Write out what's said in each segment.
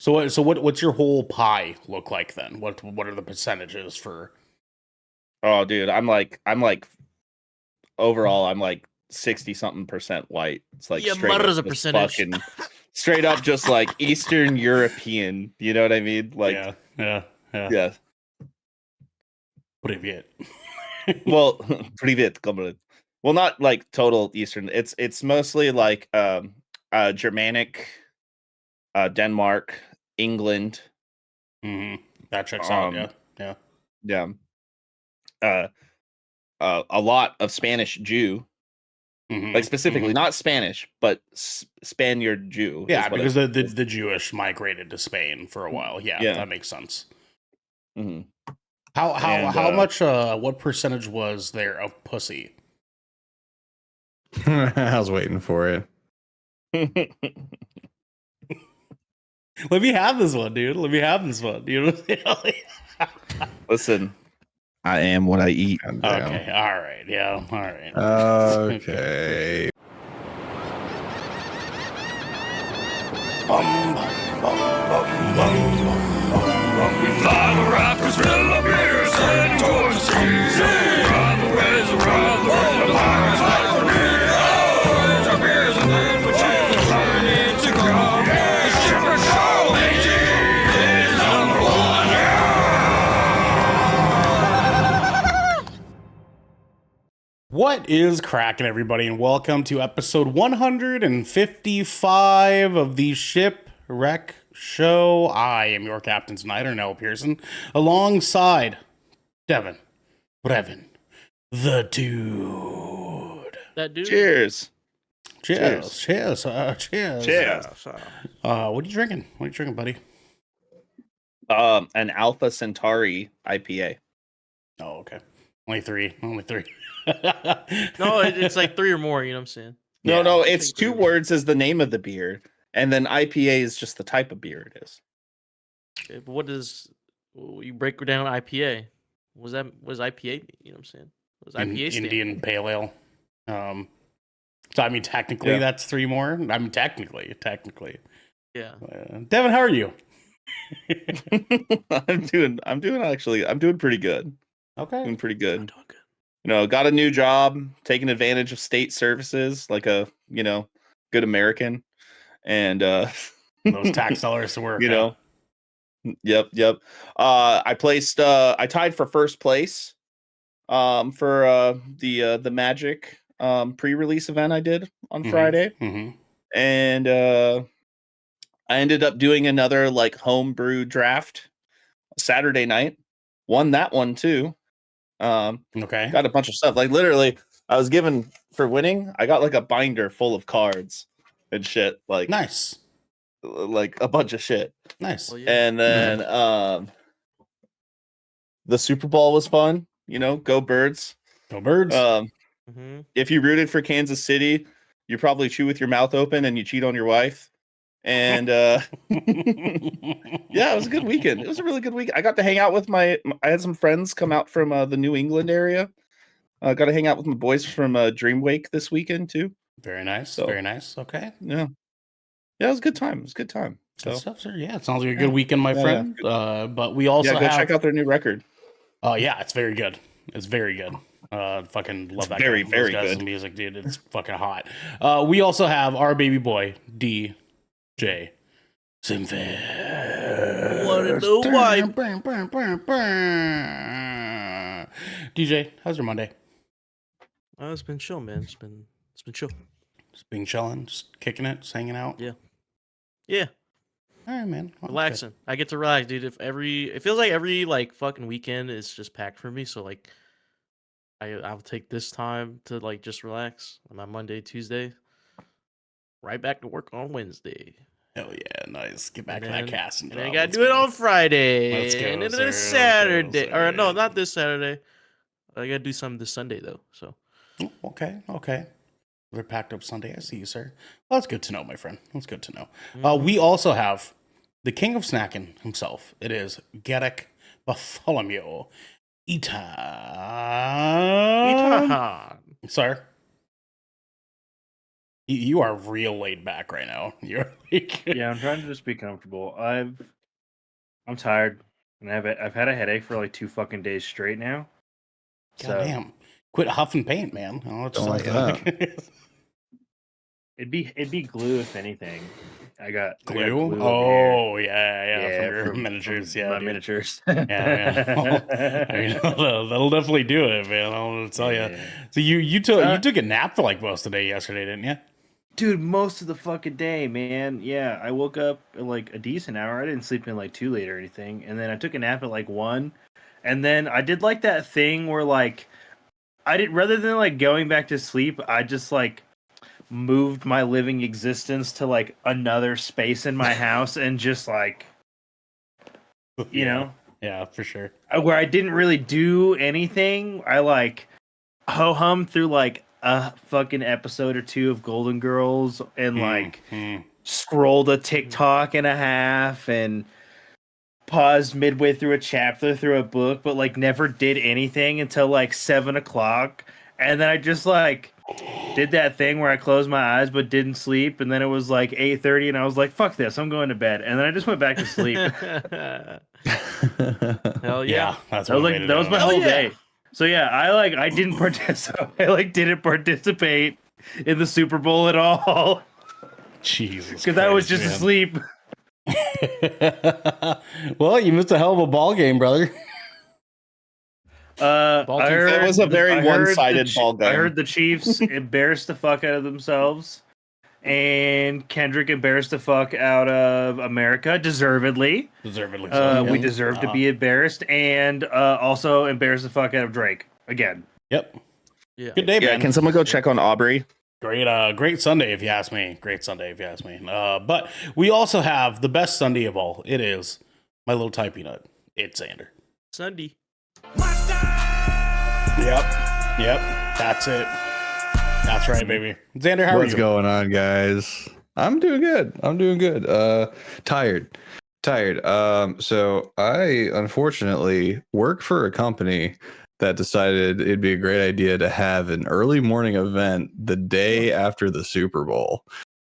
What's your whole pie look like then? What are the percentages for? Oh, dude, I'm like overall, I'm like 60 something percent white. It's like straight up a percentage. fucking straight up just like Eastern European. You know what I mean? Like, yeah. Привет. Well, привет, comrade. Well, not like total Eastern. It's mostly like Germanic, Denmark, England. Mm-hmm. That checks out. Yeah. Yeah. A lot of Spanish Jew, Mm-hmm. like specifically not Spanish, but Spaniard Jew. Yeah, because the Jewish migrated to Spain for a while. Yeah. That makes sense. Mm-hmm. How much? What percentage was there of pussy? I was waiting for it. Let me have this one, dude. Let me have this one. You know what I'm saying? Listen, I am what I eat. Okay. All right. Yeah. All right. Okay. What is cracking, everybody, and welcome to episode 155 of the Shipwreck Show. I am your captain tonight, Ernell Pearson, alongside Devin, Brevin, the dude. That dude. Cheers. Cheers. Cheers. What are you drinking? Buddy? An Alpha Centauri IPA. Oh, okay. Only three. No, it's like three or more. You know what I'm saying? No, it's two words as the name of the beer, and then IPA is just the type of beer it is. Okay, but what is you break down IPA? What does IPA mean? You know what I'm saying? What does IPA stand Indian for? Pale Ale. So I mean, technically, that's three more. I mean, technically. Yeah. Devin, how are you? I'm doing pretty good. Okay. Doing pretty good. I'm doing good. You know, got a new job, taking advantage of state services like a, good American. And those tax dollars to work. Yep. I tied for first place for the Magic pre-release event I did on Friday. Mm-hmm. And I ended up doing another like homebrew draft Saturday night. Won that one too. Okay. Got a bunch of stuff. Like literally, I was given for winning. I got like a binder full of cards and shit. Like nice. Like a bunch of shit. Nice. Well, yeah. And then the Super Bowl was fun. You know, go Birds. Go Birds. If you rooted for Kansas City, you probably chew with your mouth open and you cheat on your wife. And yeah, it was a good weekend. It was a really good week. I got to hang out with I had some friends come out from the New England area. I got to hang out with my boys from Dreamwake this weekend too. Very nice. So, very nice. Okay. Yeah, it was a good time. Good stuff, sir. Yeah, it sounds like a good weekend, my friend. Yeah. But we also go check out their new record. Oh yeah, it's very good. Fucking love that. Very, guy. very Those guys' good music, dude. It's fucking hot. We also have our baby boy DJ Simfair. What in the wipe? DJ, how's your Monday? Oh, it's been chill, man. It's been chill. Just being chilling, just kicking it, just hanging out. Yeah. All right, man. Well, Relaxing. I get to relax, dude. It feels like every like fucking weekend is just packed for me. So like, I'll take this time to like just relax on my Monday, Tuesday. Right back to work on Wednesday. Hell yeah, nice. Get back to that casting. And I gotta do it on Friday. Let's go, and then sir. Saturday. Or no, not this Saturday. I gotta do something this Sunday though. So. Okay. We're packed up Sunday. I see you, sir. Well, that's good to know, my friend. That's good to know. We also have the king of snacking himself. It is Garrick Bartholomew. Eaton. Sir. You are real laid back right now. You're like, Yeah, I'm trying to just be comfortable. I'm tired, and I've had a headache for like 2 fucking days straight now. So goddamn, quit huffing paint, man. Oh, Don't like that. it'd be glue if anything. I got glue. over here. Oh yeah, from your from miniatures. from Yeah, my dude. miniatures. Yeah, man. I mean, that'll definitely do it, man. I'll tell you. Yeah. So you took a nap for like most of the day yesterday, didn't you? Dude, most of the fucking day, man. Yeah, I woke up at like a decent hour. I didn't sleep in like too late or anything. And then I took a nap at like 1. And then I did like that thing where like rather than like going back to sleep, I just like moved my living existence to like another space in my house and just like you know, Yeah, for sure. where I didn't really do anything. I like ho-hum through like a fucking episode or 2 of Golden Girls and like scrolled a TikTok and a half and paused midway through a chapter through a book, but like never did anything until like 7 o'clock. And then I just like did that thing where I closed my eyes but didn't sleep. And then it was like 8:30 and I was like, fuck this, I'm going to bed. And then I just went back to sleep. Hell yeah. That's That was one way like to that do was it. my Hell whole yeah. day. So yeah, I didn't participate. I like didn't participate in the Super Bowl at all Jesus, because I was Christ, just asleep. Well, you missed a hell of a ball game, brother. Ball I team. heard It was a very I heard one-sided the ball game. I heard the Chiefs embarrassed the fuck out of themselves, and Kendrick embarrassed the fuck out of America, deservedly. Deservedly We yeah. deserve to be embarrassed, and also embarrassed the fuck out of Drake again. Yep. Yeah. Good day, Yeah, man. can someone go check on Aubrey? Great Sunday if you ask me. Great Sunday if you ask me. But we also have the best Sunday of all. It is my little Thai peanut. It's Xander. Sunday. Yep. That's it. That's right, baby. Xander, how are What's you? going on, guys? I'm doing good. Tired. So I unfortunately work for a company that decided it'd be a great idea to have an early morning event the day after the Super Bowl.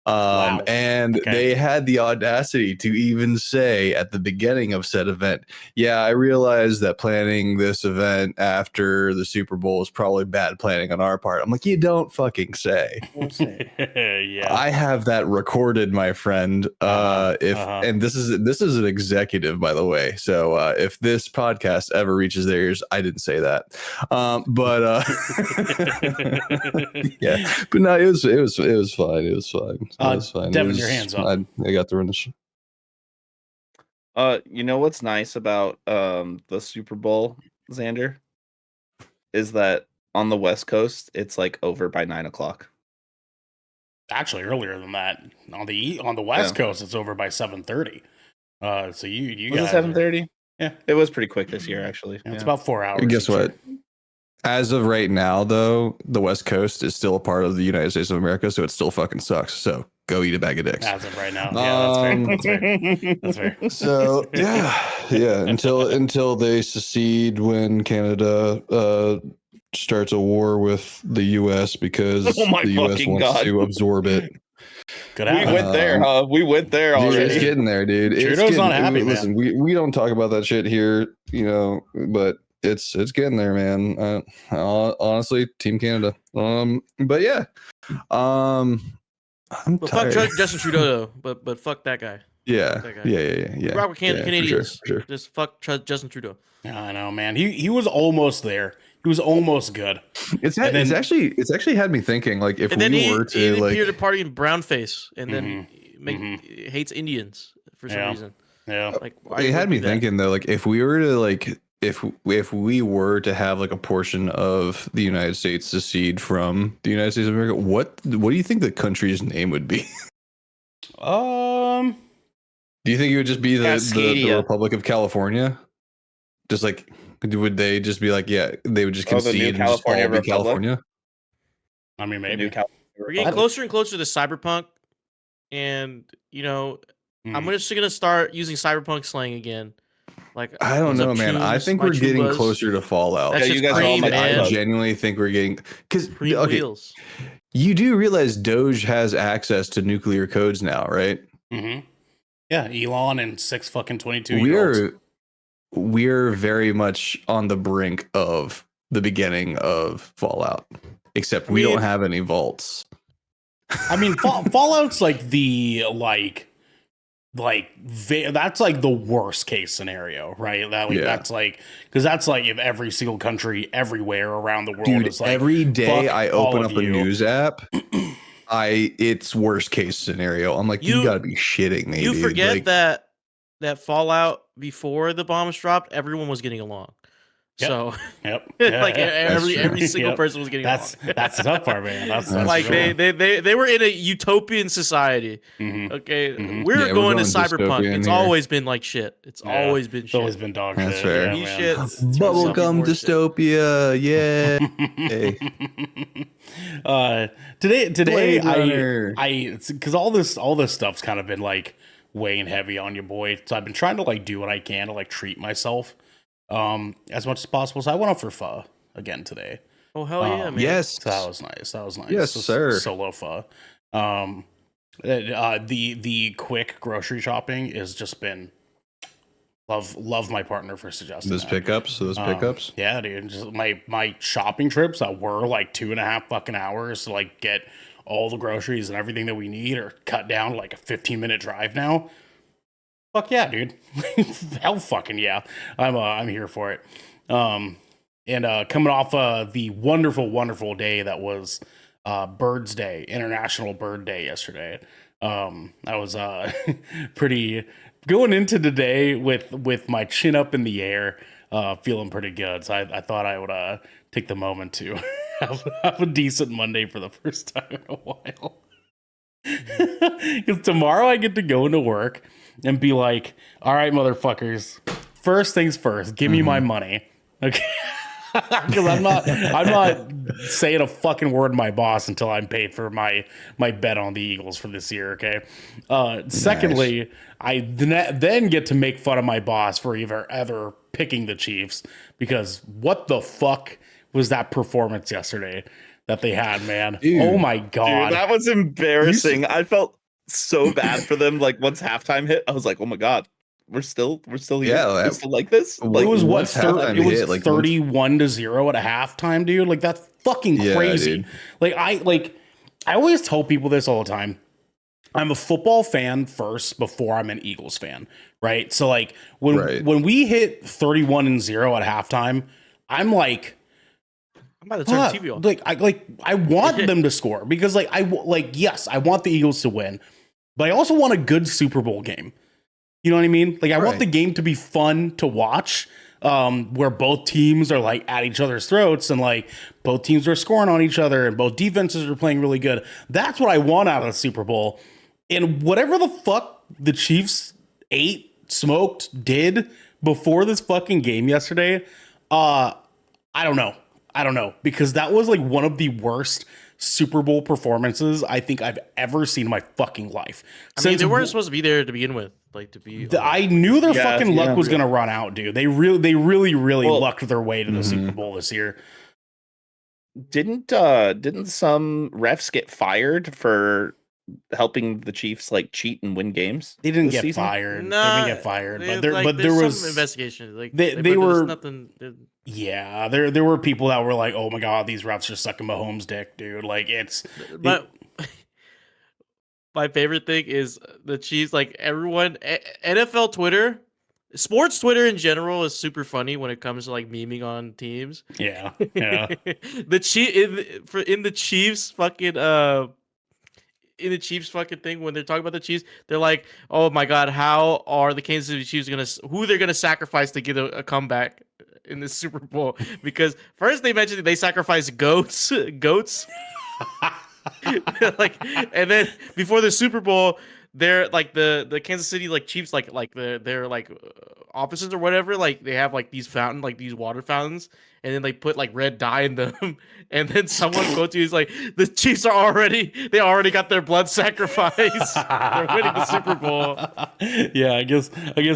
Wow. And Okay. they had the audacity to even say at the beginning of said event, yeah, I realize that planning this event after the Super Bowl is probably bad planning on our part. I'm like, you don't fucking say. Yeah. I have that recorded, my friend. And this is an executive, by the way. So if this podcast ever reaches their ears, I didn't say that. Yeah, but no, it was fine. It was fine. It was fine. Devin, your hands up. I got the run. You know what's nice about the Super Bowl, Xander, is that on the West Coast it's like over by 9 o'clock. Actually, earlier than that. On the West Coast, it's over by 7:30. So you Was guys it 7:30? Yeah. It was pretty quick this year, actually. It's Yeah. about 4 hours. And guess each year. what? As of right now, though, the West Coast is still a part of the United States of America, so it still fucking sucks. So go eat a bag of dicks. As of right now. Yeah, that's fair. That's fair. So yeah. Until they secede when Canada starts a war with the U.S. because Oh my the U.S. fucking wants God. to absorb it. Good We happen. went there, huh? We went there Dude, already. it's getting there, dude. It's Trudeau's not getting- happy, man. Listen, we don't talk about that shit here, but it's getting there, man. Honestly, Team Canada. But yeah, I'm But fuck tired. Justin Trudeau though. But fuck that guy. Yeah, that guy. yeah. Rock with Yeah, Canadians. for sure. Just fuck Justin Trudeau. Yeah, I know, man. He was almost there. He was almost good. It's And then- it's actually had me thinking, like, if And then we he were to like, appeared at a party in brownface and then hates Indians for some Yeah. reason. Yeah. Like why it would had you me do that? thinking though, like, if we were to like, if we were to have like a portion of the United States secede from the United States of America, what do you think the country's name would be? Do you think it would just be the Cascadia. Republic of California? Just like, would they just be like, yeah, they would just Oh, the concede new and just all California be Republic? California? I mean, The maybe. new California We're getting Republic. closer and closer to cyberpunk, and I'm just gonna start using cyberpunk slang again. Like I don't what's up, know, man. I Chooms? think My we're getting Choombas? closer to Fallout. That Yeah, shit's you guys are all cream, my man. Choombas. I genuinely think we're getting, because Cream okay, wheels. You do realize Doge has access to nuclear codes now, right? Mm-hmm. Yeah, Elon and 6 fucking 22-year-olds. We're very much on the brink of the beginning of Fallout, except we don't have any vaults. I mean, Fallout's like the that's like the worst case scenario, right? That's like, because that's like if every single country everywhere around the world Dude, is like, every day fuck I all open of up a you. news app, it's worst case scenario. I'm like, you gotta be shitting me. You dude. forget like, that Fallout before the bombs dropped, everyone was getting along. Yep. So Yep. like Yeah. every single Yep. person was getting along. That's the tough part, man. That's like true. they were in a utopian society. Mhm. Okay, Mhm. we're Yeah, going we're to going cyberpunk. dystopian It's here. always been like shit. It's Yeah. always been It's shit. always been dog That's shit. fair. Yeah, Be man. shit. bubblegum Bullshit. dystopia, yeah. Hey. Today Blade Runner. because all this stuff's kind of been like weighing heavy on you, boy. So I've been trying to like do what I can to like treat myself as much as possible. So I went out for pho again today. Oh hell yeah, man! Yes. So that was nice. Yes, Just sir. Solo pho. The quick grocery shopping has just been love my partner for suggesting Those that. pickups. Yeah, dude. Just my shopping trips that were like 2.5 fucking hours to like get all the groceries and everything that we need are cut down to like a 15-minute drive now. Fuck yeah, dude. Hell fucking yeah. I'm here for it. And coming off the wonderful day that was Birds Day, International Bird Day yesterday. I was pretty going into today with my chin up in the air, feeling pretty good. So I thought I would take the moment to have a decent Monday for the first time in a while. Because tomorrow I get to go into work and be like, all right, motherfuckers, first things first, give me my money. Okay. Because I'm not saying a fucking word to my boss until I'm paid for my bet on the Eagles for this year. Okay. Secondly, I then get to make fun of my boss for ever picking the Chiefs, because what the fuck was that performance yesterday that they had, man? Dude. Oh my god, Dude, that was embarrassing. I felt so bad for them. Like once halftime hit, I was like, oh my god, we're still here. Yeah, We're still like this. Like, it was what once halftime it was hit, like, 31-0 at a halftime, dude. Like that's fucking crazy. Dude. Like I always tell people this all the time. I'm a football fan first before I'm an Eagles fan, right? So like when we hit 31-0 at halftime, I'm like, I'm about to turn the TV off. I want them to score, because yes, I want the Eagles to win, but I also want a good Super Bowl game. You know what I mean? Like I want the game to be fun to watch, where both teams are like at each other's throats and like both teams are scoring on each other and both defenses are playing really good. That's what I want out of the Super Bowl. And whatever the fuck the Chiefs ate, smoked, did before this fucking game yesterday, I don't know, because that was like one of the worst Super Bowl performances I think I've ever seen in my fucking life. I mean, they weren't supposed to be there to begin with. Like to be, I knew their fucking luck was gonna run out, dude. They really lucked their way to the Super Bowl this year. Didn't some refs get fired for helping the Chiefs like cheat and win games? They didn't get season? fired. Nah, they didn't get fired, but there was some investigation. Like they were nothing. Yeah, there were people that were like, "Oh my god, these refs are sucking Mahomes' dick, dude." Like it's. But my favorite thing is the Chiefs. Like everyone, NFL Twitter, sports Twitter in general is super funny when it comes to like memeing on teams. Yeah. In the Chiefs fucking in the Chiefs fucking thing, when they're talking about the Chiefs, they're like, "Oh my god, how are the Kansas City Chiefs who they're gonna sacrifice to get a comeback in the Super Bowl?" Because first they mentioned that they sacrificed goats. Like, and then before the Super Bowl, they're like the Kansas City like Chiefs like their like offices or whatever, like they have like these water fountains, and then they put like red dye in them, and then someone quotes you is like, the Chiefs they already got their blood sacrifice. They're winning the Super Bowl. Yeah, I guess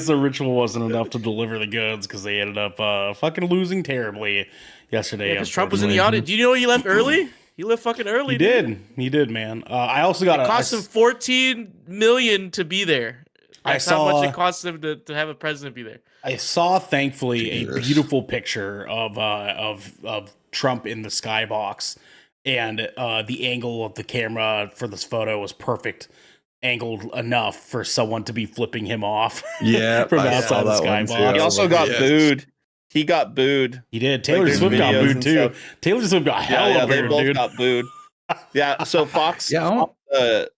the ritual wasn't enough to deliver the goods, because they ended up fucking losing terribly yesterday. Because Trump was in the audience. Do you know he left early? He left fucking early. He dude. did, man. I also got It cost him 14 million to be there. That's how much it cost him to have a president be there. I saw, thankfully, Jesus. a beautiful picture of Trump in the skybox, and the angle of the camera for this photo was perfect, angled enough for someone to be flipping him off. Yeah, from I outside saw the that one too. skybox. He I also was got like, booed. He got booed. He did. Taylor there's Swift got videos booed and too. stuff. Taylor Swift got hella They booed, both dude. got booed. Yeah, so Fox, Yeah, I don't-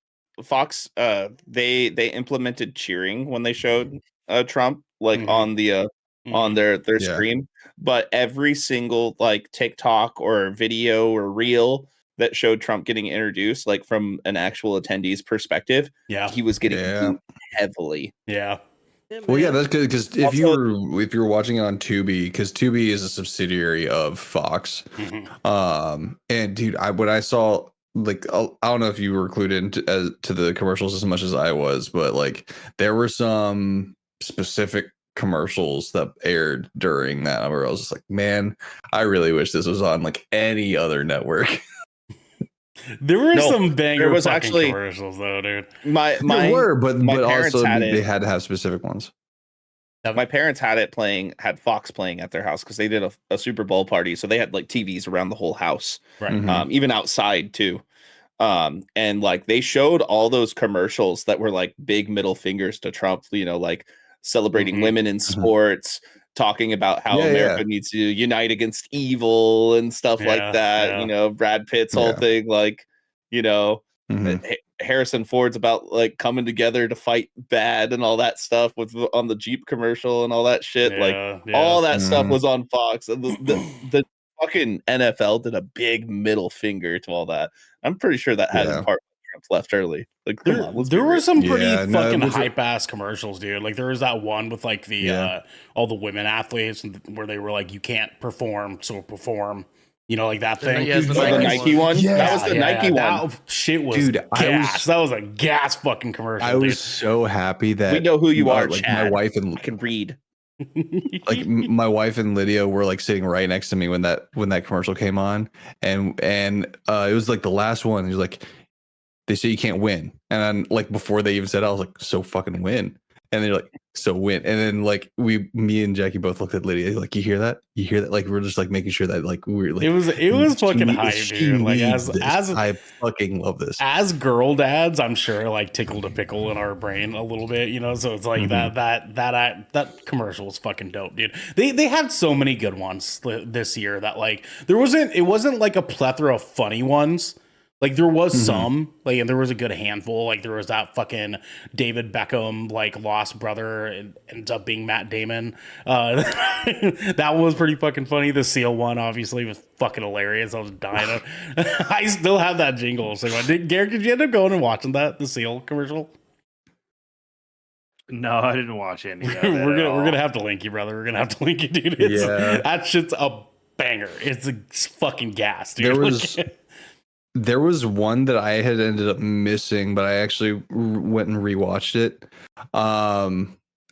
Fox, they implemented cheering when they showed Trump, like Mhm. on the on their Yeah. stream, but every single like TikTok or video or reel that showed Trump getting introduced, like from an actual attendee's perspective, Yeah. he was getting Yeah. booed heavily. Yeah. Well, yeah, man. that's good because if you're watching it on Tubi, because Tubi is a subsidiary of Fox. And dude, when I saw like I don't know if you were clued into to the commercials as much as I was, but like there were some specific commercials that aired during that where I was just like, man, I really wish this was on like any other network. There were No, some banger there was fucking actually- commercials though, dude. My There were, but parents also had they it. had to have specific ones. My parents had Fox playing at their house because they did a Super Bowl party, so they had like TVs around the whole house, Right. Mhm. even outside too. And like they showed all those commercials that were like big middle fingers to Trump, like celebrating Mhm. women in sports, talking about how Yeah, America needs to unite against evil and stuff Yeah, like that. yeah. Brad Pitt's whole Yeah. thing, like, Mhm. Harrison Ford's about like coming together to fight bad and all that stuff on the Jeep commercial and all that shit. Like Yeah, all that stuff Mhm. was on Fox. And the fucking NFL did a big middle finger to all that. I'm pretty sure that had in Yeah. part Trump left early. Like, come on, let's be There were real. some pretty Yeah, no, it fucking was a- hype ass commercials, dude. Like there was that one with like the Yeah. all the women athletes where they were like, "You can't perform, so perform." Like that And then thing. he has the Oh, the Nike one? Yeah. That was the Nike one. That shit was Dude, gas. That was a gas fucking commercial. I was so happy that We know who you are, like Chad. my wife and I can read. dude. like my wife and Lydia were like sitting right next to me when that commercial came on, and it was like the last one. He was like, they say you can't win, and then like before they even said it, I was like, so fucking win, and they're like, so win, and then like me and Jackie both looked at Lydia like, you hear that, like we're just like making sure that like we're like it was fucking hype, she dude. Like needs as this. I fucking love this. as girl dads, I'm sure like tickled a pickle in our brain a little bit, So it's like that commercial was fucking dope, dude. They had so many good ones this year that like it wasn't like a plethora of funny ones. Like there was some, like, and there was a good handful. Like there was that fucking David Beckham, like lost brother, and ends up being Matt Damon. That one was pretty fucking funny. The Seal one, obviously, was fucking hilarious. I was dying. I still have that jingle. So, Garrett, did you end up going and watching the Seal commercial? No, I didn't watch any of that. we're gonna have to link you, brother. We're gonna have to link you, dude. Yeah. That shit's a banger. It's fucking gas, dude. There was one that I had ended up missing, but I actually went and rewatched it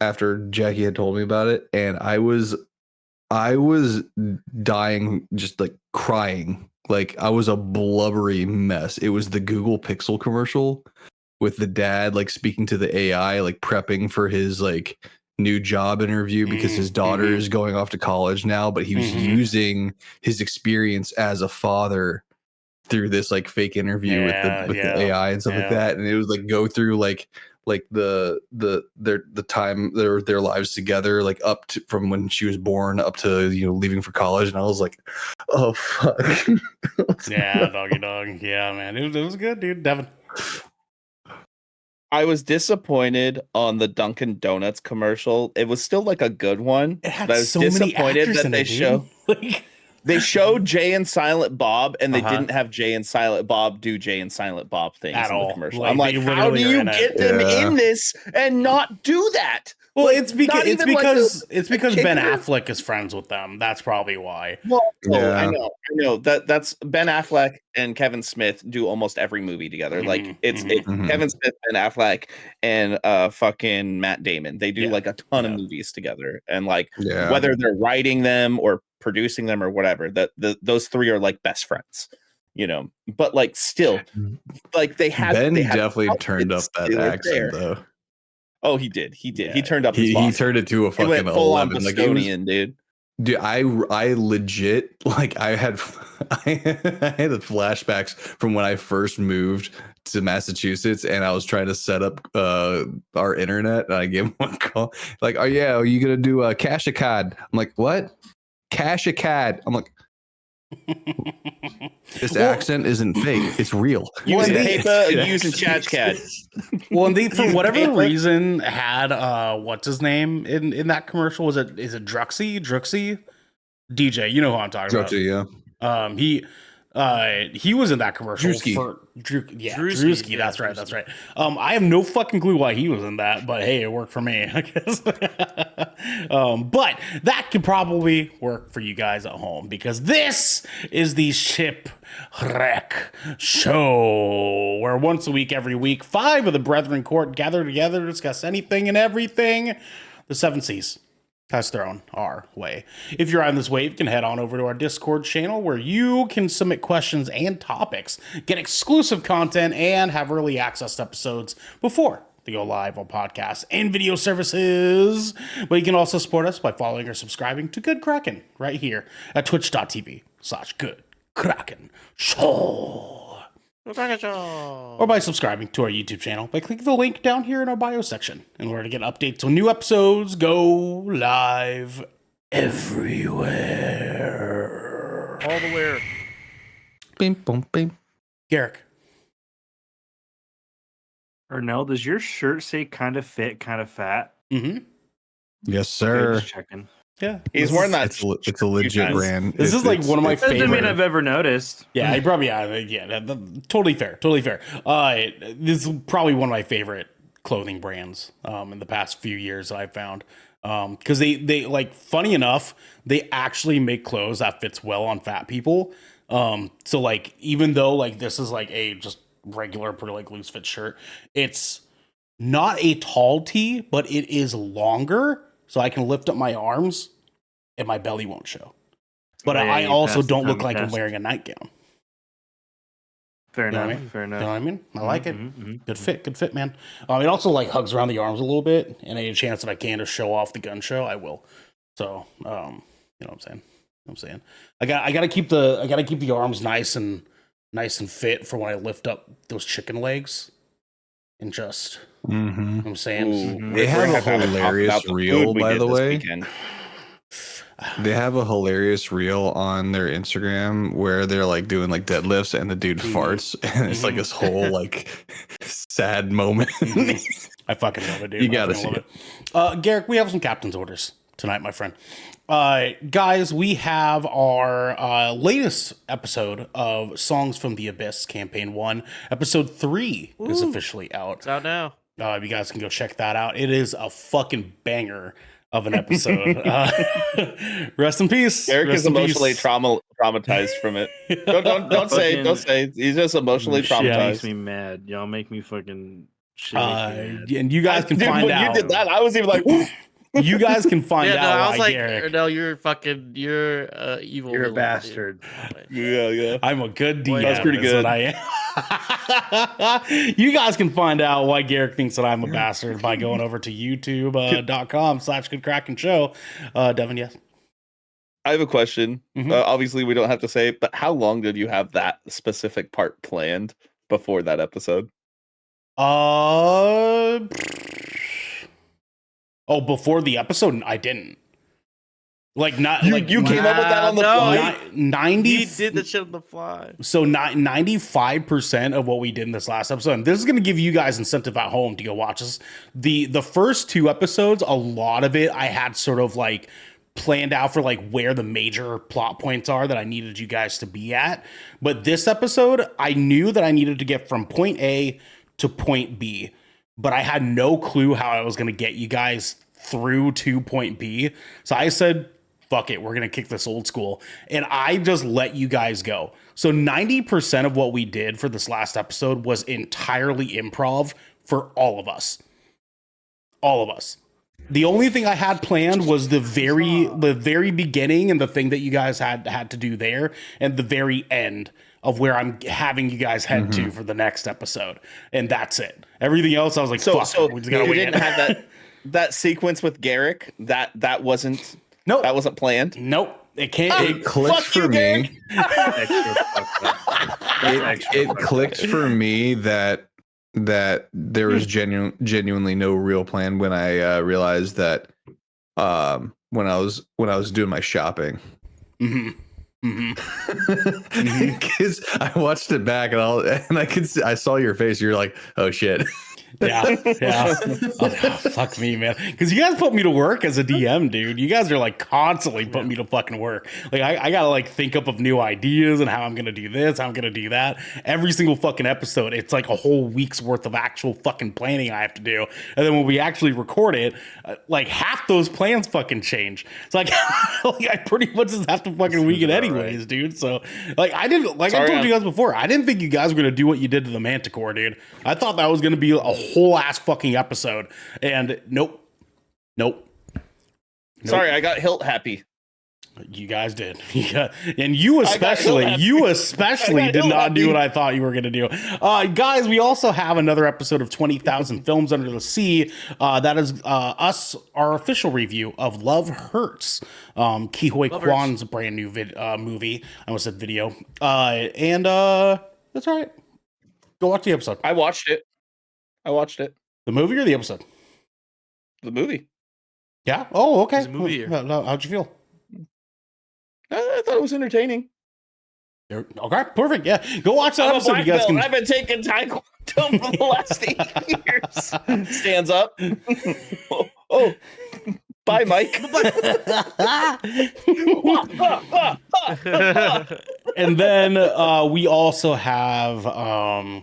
after Jackie had told me about it, and I was dying, just like crying, like I was a blubbery mess. It was the Google Pixel commercial with the dad like speaking to the AI, like prepping for his like new job interview because his daughter is going off to college now, but he was using his experience as a father through this like fake interview with the AI and stuff like that, and it was like go through like the time their lives together, like up to from when she was born up to leaving for college, and I was like, oh fuck. Yeah, doggy dog. Yeah, man, it was good, dude. Devin. I was disappointed on the Dunkin' Donuts commercial. It was still like a good one, It had but I was so many disappointed actors that in they it, dude. show. Like, They showed Jay and Silent Bob, and they Uh-huh. didn't have Jay and Silent Bob do Jay and Silent Bob things At in all. the commercial. Like, I'm like, they how do literally are you in it. get them Yeah. in this and not do that? well, Like, it's not even like because Ben chicken- Affleck is friends with them. That's probably why. Well, no, Yeah. I know that's Ben Affleck and Kevin Smith do almost every movie together. Like it's Mhm. Kevin Smith, Ben Affleck, and fucking Matt Damon. They do Yeah. like a ton of Yeah. movies together, and like Yeah. whether they're writing them or producing them or whatever, those three are like best friends. you know, but like still, like they had definitely turned up that accent though. Oh, he did. Yeah, he turned up his He volume. turned it to a He fucking went full on 11. Like it was, Bostonian, dude. dude, I legit like I had I had the flashbacks from when I first moved to Massachusetts and I was trying to set up our internet and I gave him a call like, oh yeah, are you gonna do a cash a card? I'm like, what? Cash a card? I'm like, this accent isn't fake, it's real. Using they- paper, using ChatCat. Well, and they for Using whatever paper. reason had what's his name in that commercial? Is it Druxy? DJ, you know who I'm talking about. Yeah. He was in that commercial Drewski. for Drewski, Drewski. yeah, That's right. Drewski. That's right. I have no fucking clue why he was in that, but hey, it worked for me, I guess. But that could probably work for you guys at home because this is the Shipwreck Show, where once a week, every week, 5 of the Brethren Court gather together to discuss anything and everything the 7 Seas has thrown our way. If you're on this wave, you can head on over to our Discord channel where you can submit questions and topics, get exclusive content, and have early access to episodes before they go live on podcasts and video services. But you can also support us by following or subscribing to Good Kraken right here at twitch.tv/Good Kraken Show. Or by subscribing to our YouTube channel by clicking the link down here in our bio section in order to get updates when new episodes go live everywhere. All the way. Bing, boom, bing. Garrick. Ernell, does your shirt say kind of fit, kind of fat? Mm-hmm. Yes, Okay, sir. just checking. Yeah. He's wearing that. It's a legit times. brand. This is like one of my Doesn't mean favorite. I've ever noticed. Yeah, I probably totally fair. This is probably one of my favorite clothing brands in the past few years that I've found. Because they like, funny enough, they actually make clothes that fits well on fat people. So like, even though like this is like a just regular pretty like loose fit shirt, it's not a tall tee, but it is longer, so I can lift up my arms and my belly won't show. But Yeah, I you also passed the don't look tummy like I'm test. wearing a nightgown. Fair You know enough. what I mean? Fair You know enough. what I mean? I like it. Mhm. Good fit, man. It also like hugs around the arms a little bit, and any chance that I can to show off the gun show, I will. So, you know what I'm saying? I gotta keep the arms nice and fit for when I lift up those chicken legs, and just, you know what I'm saying? Ooh, They we're have gonna a to talk hilarious about the reel, food we by did the this way. weekend. They have a hilarious reel on their Instagram where they're like doing like deadlifts and the dude farts and it's like this whole like sad moment. I fucking love it, dude. You gotta I fucking see love it. Garrick, we have some captain's orders tonight, my friend. Guys, we have our latest episode of Songs from the Abyss, Campaign 1. Episode 3 is officially out. It's out now. You guys can go check that out. It is a fucking banger of an episode. Rest in peace. Eric Rest is in peace. emotionally traumatized from it. Don't say. He's just emotionally Shit makes traumatized. me mad. Y'all make me fucking shit. Makes me mad. And you guys can Dude, find when out. you did that, I was even like, You guys can find Yeah, no, out I why was like, Garrick. no, you're evil. You're a villain, dude. bastard. Like, yeah. I'm a good DM. Boy, that's pretty is what good. I am. You guys can find out why Garrick thinks that I'm a bastard by going over to youtube.com/goodkrakenshow. Devin, yes. I have a question. Mhm. Obviously, we don't have to say it, but how long did you have that specific part planned before that episode? Before the episode, I didn't. Like not You like came up with that on the no, fly? 90. he did the shit on the fly. So 95% of what we did in this last episode, and this is going to give you guys incentive at home to go watch this. The first 2 episodes, a lot of it I had sort of like planned out for like where the major plot points are that I needed you guys to be at. But this episode, I knew that I needed to get from point A to point B, but I had no clue how I was going to get you guys through to point B. So I said, fuck it, we're going to kick this old school. And I just let you guys go. So 90% of what we did for this last episode was entirely improv for all of us. All of us. The only thing I had planned was the very beginning and the thing that you guys had to do there, and the very end of where I'm having you guys head to for the next episode, and that's it. Everything else, I was like, So fuck, we just gotta you wing didn't it. have that sequence with Garrick. That wasn't Nope. that wasn't planned. Nope. It can't. It clicked fuck you, for Garrick. me. Extra fucked up. Extra It fucked up. clicked for me that there was genuinely no real plan when I realized that when I was doing my shopping. Because I watched it back and I saw your face. You're like, oh shit. Yeah. Oh, fuck me, man. Because you guys put me to work as a DM, dude. You guys are like constantly putting me to fucking work. Like I gotta like think up of new ideas and how I'm gonna do this, how I'm gonna do that. Every single fucking episode, it's like a whole week's worth of actual fucking planning I have to do. And then when we actually record it, like half those plans fucking change. It's like, like I pretty much just have to fucking week it anyways, dude. So like I didn't like I told you guys before, I didn't think you guys were gonna do what you did to the Manticore, dude. I thought that was gonna be a whole ass fucking episode, and nope. Sorry, I got hilt happy. You guys did. And you especially did not do what I thought you were going to do. Guys, we also have another episode of 20,000 Films Under the Sea. That is our official review of Love Hurts, Ki Hoi Kwan's brand new movie. I almost said video. And that's all right. Go watch the episode. I watched it. The movie or the episode? The movie. Yeah. Oh, okay. It's a movie here. How'd you feel? I thought it was entertaining. Okay, perfect. Yeah, go watch that episode. You guys can. I've been taking Taekwondo for the last 8 years. Stands up. oh, bye, Mike. And then we also have our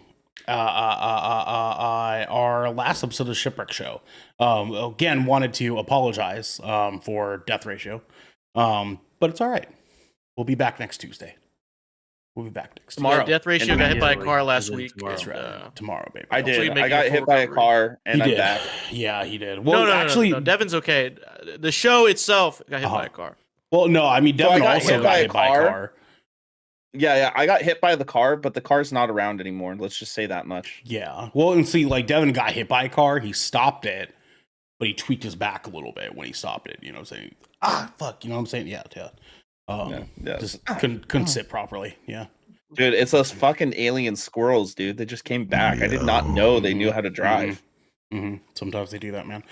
last episode of Shipwreck Show. Again, wanted to apologize for death ratio, but it's all right. We'll be back next Tuesday. Tomorrow. Yeah, death ratio got hit by a car last week. That's right. Tomorrow, baby. I did. Hopefully I got making a hit full by a recovery. car, and He I'm did. back. Yeah, he did. Well, No, actually, no, Devin's okay. The show itself got hit by a car. well, no, I mean, So I Devin got also hit got by a hit by a car. car. Yeah, I got hit by the car, but the car's not around anymore. Let's just say that much. Yeah. Well, and see, like Devin got hit by a car. He stopped it, but he tweaked his back a little bit when he stopped it. You know what I'm saying? Fuck. You know what I'm saying? Yeah. Yeah. Just couldn't sit properly. Yeah. Dude, it's those fucking alien squirrels, dude. They just came back. I did not know they knew how to drive. Sometimes they do that, man.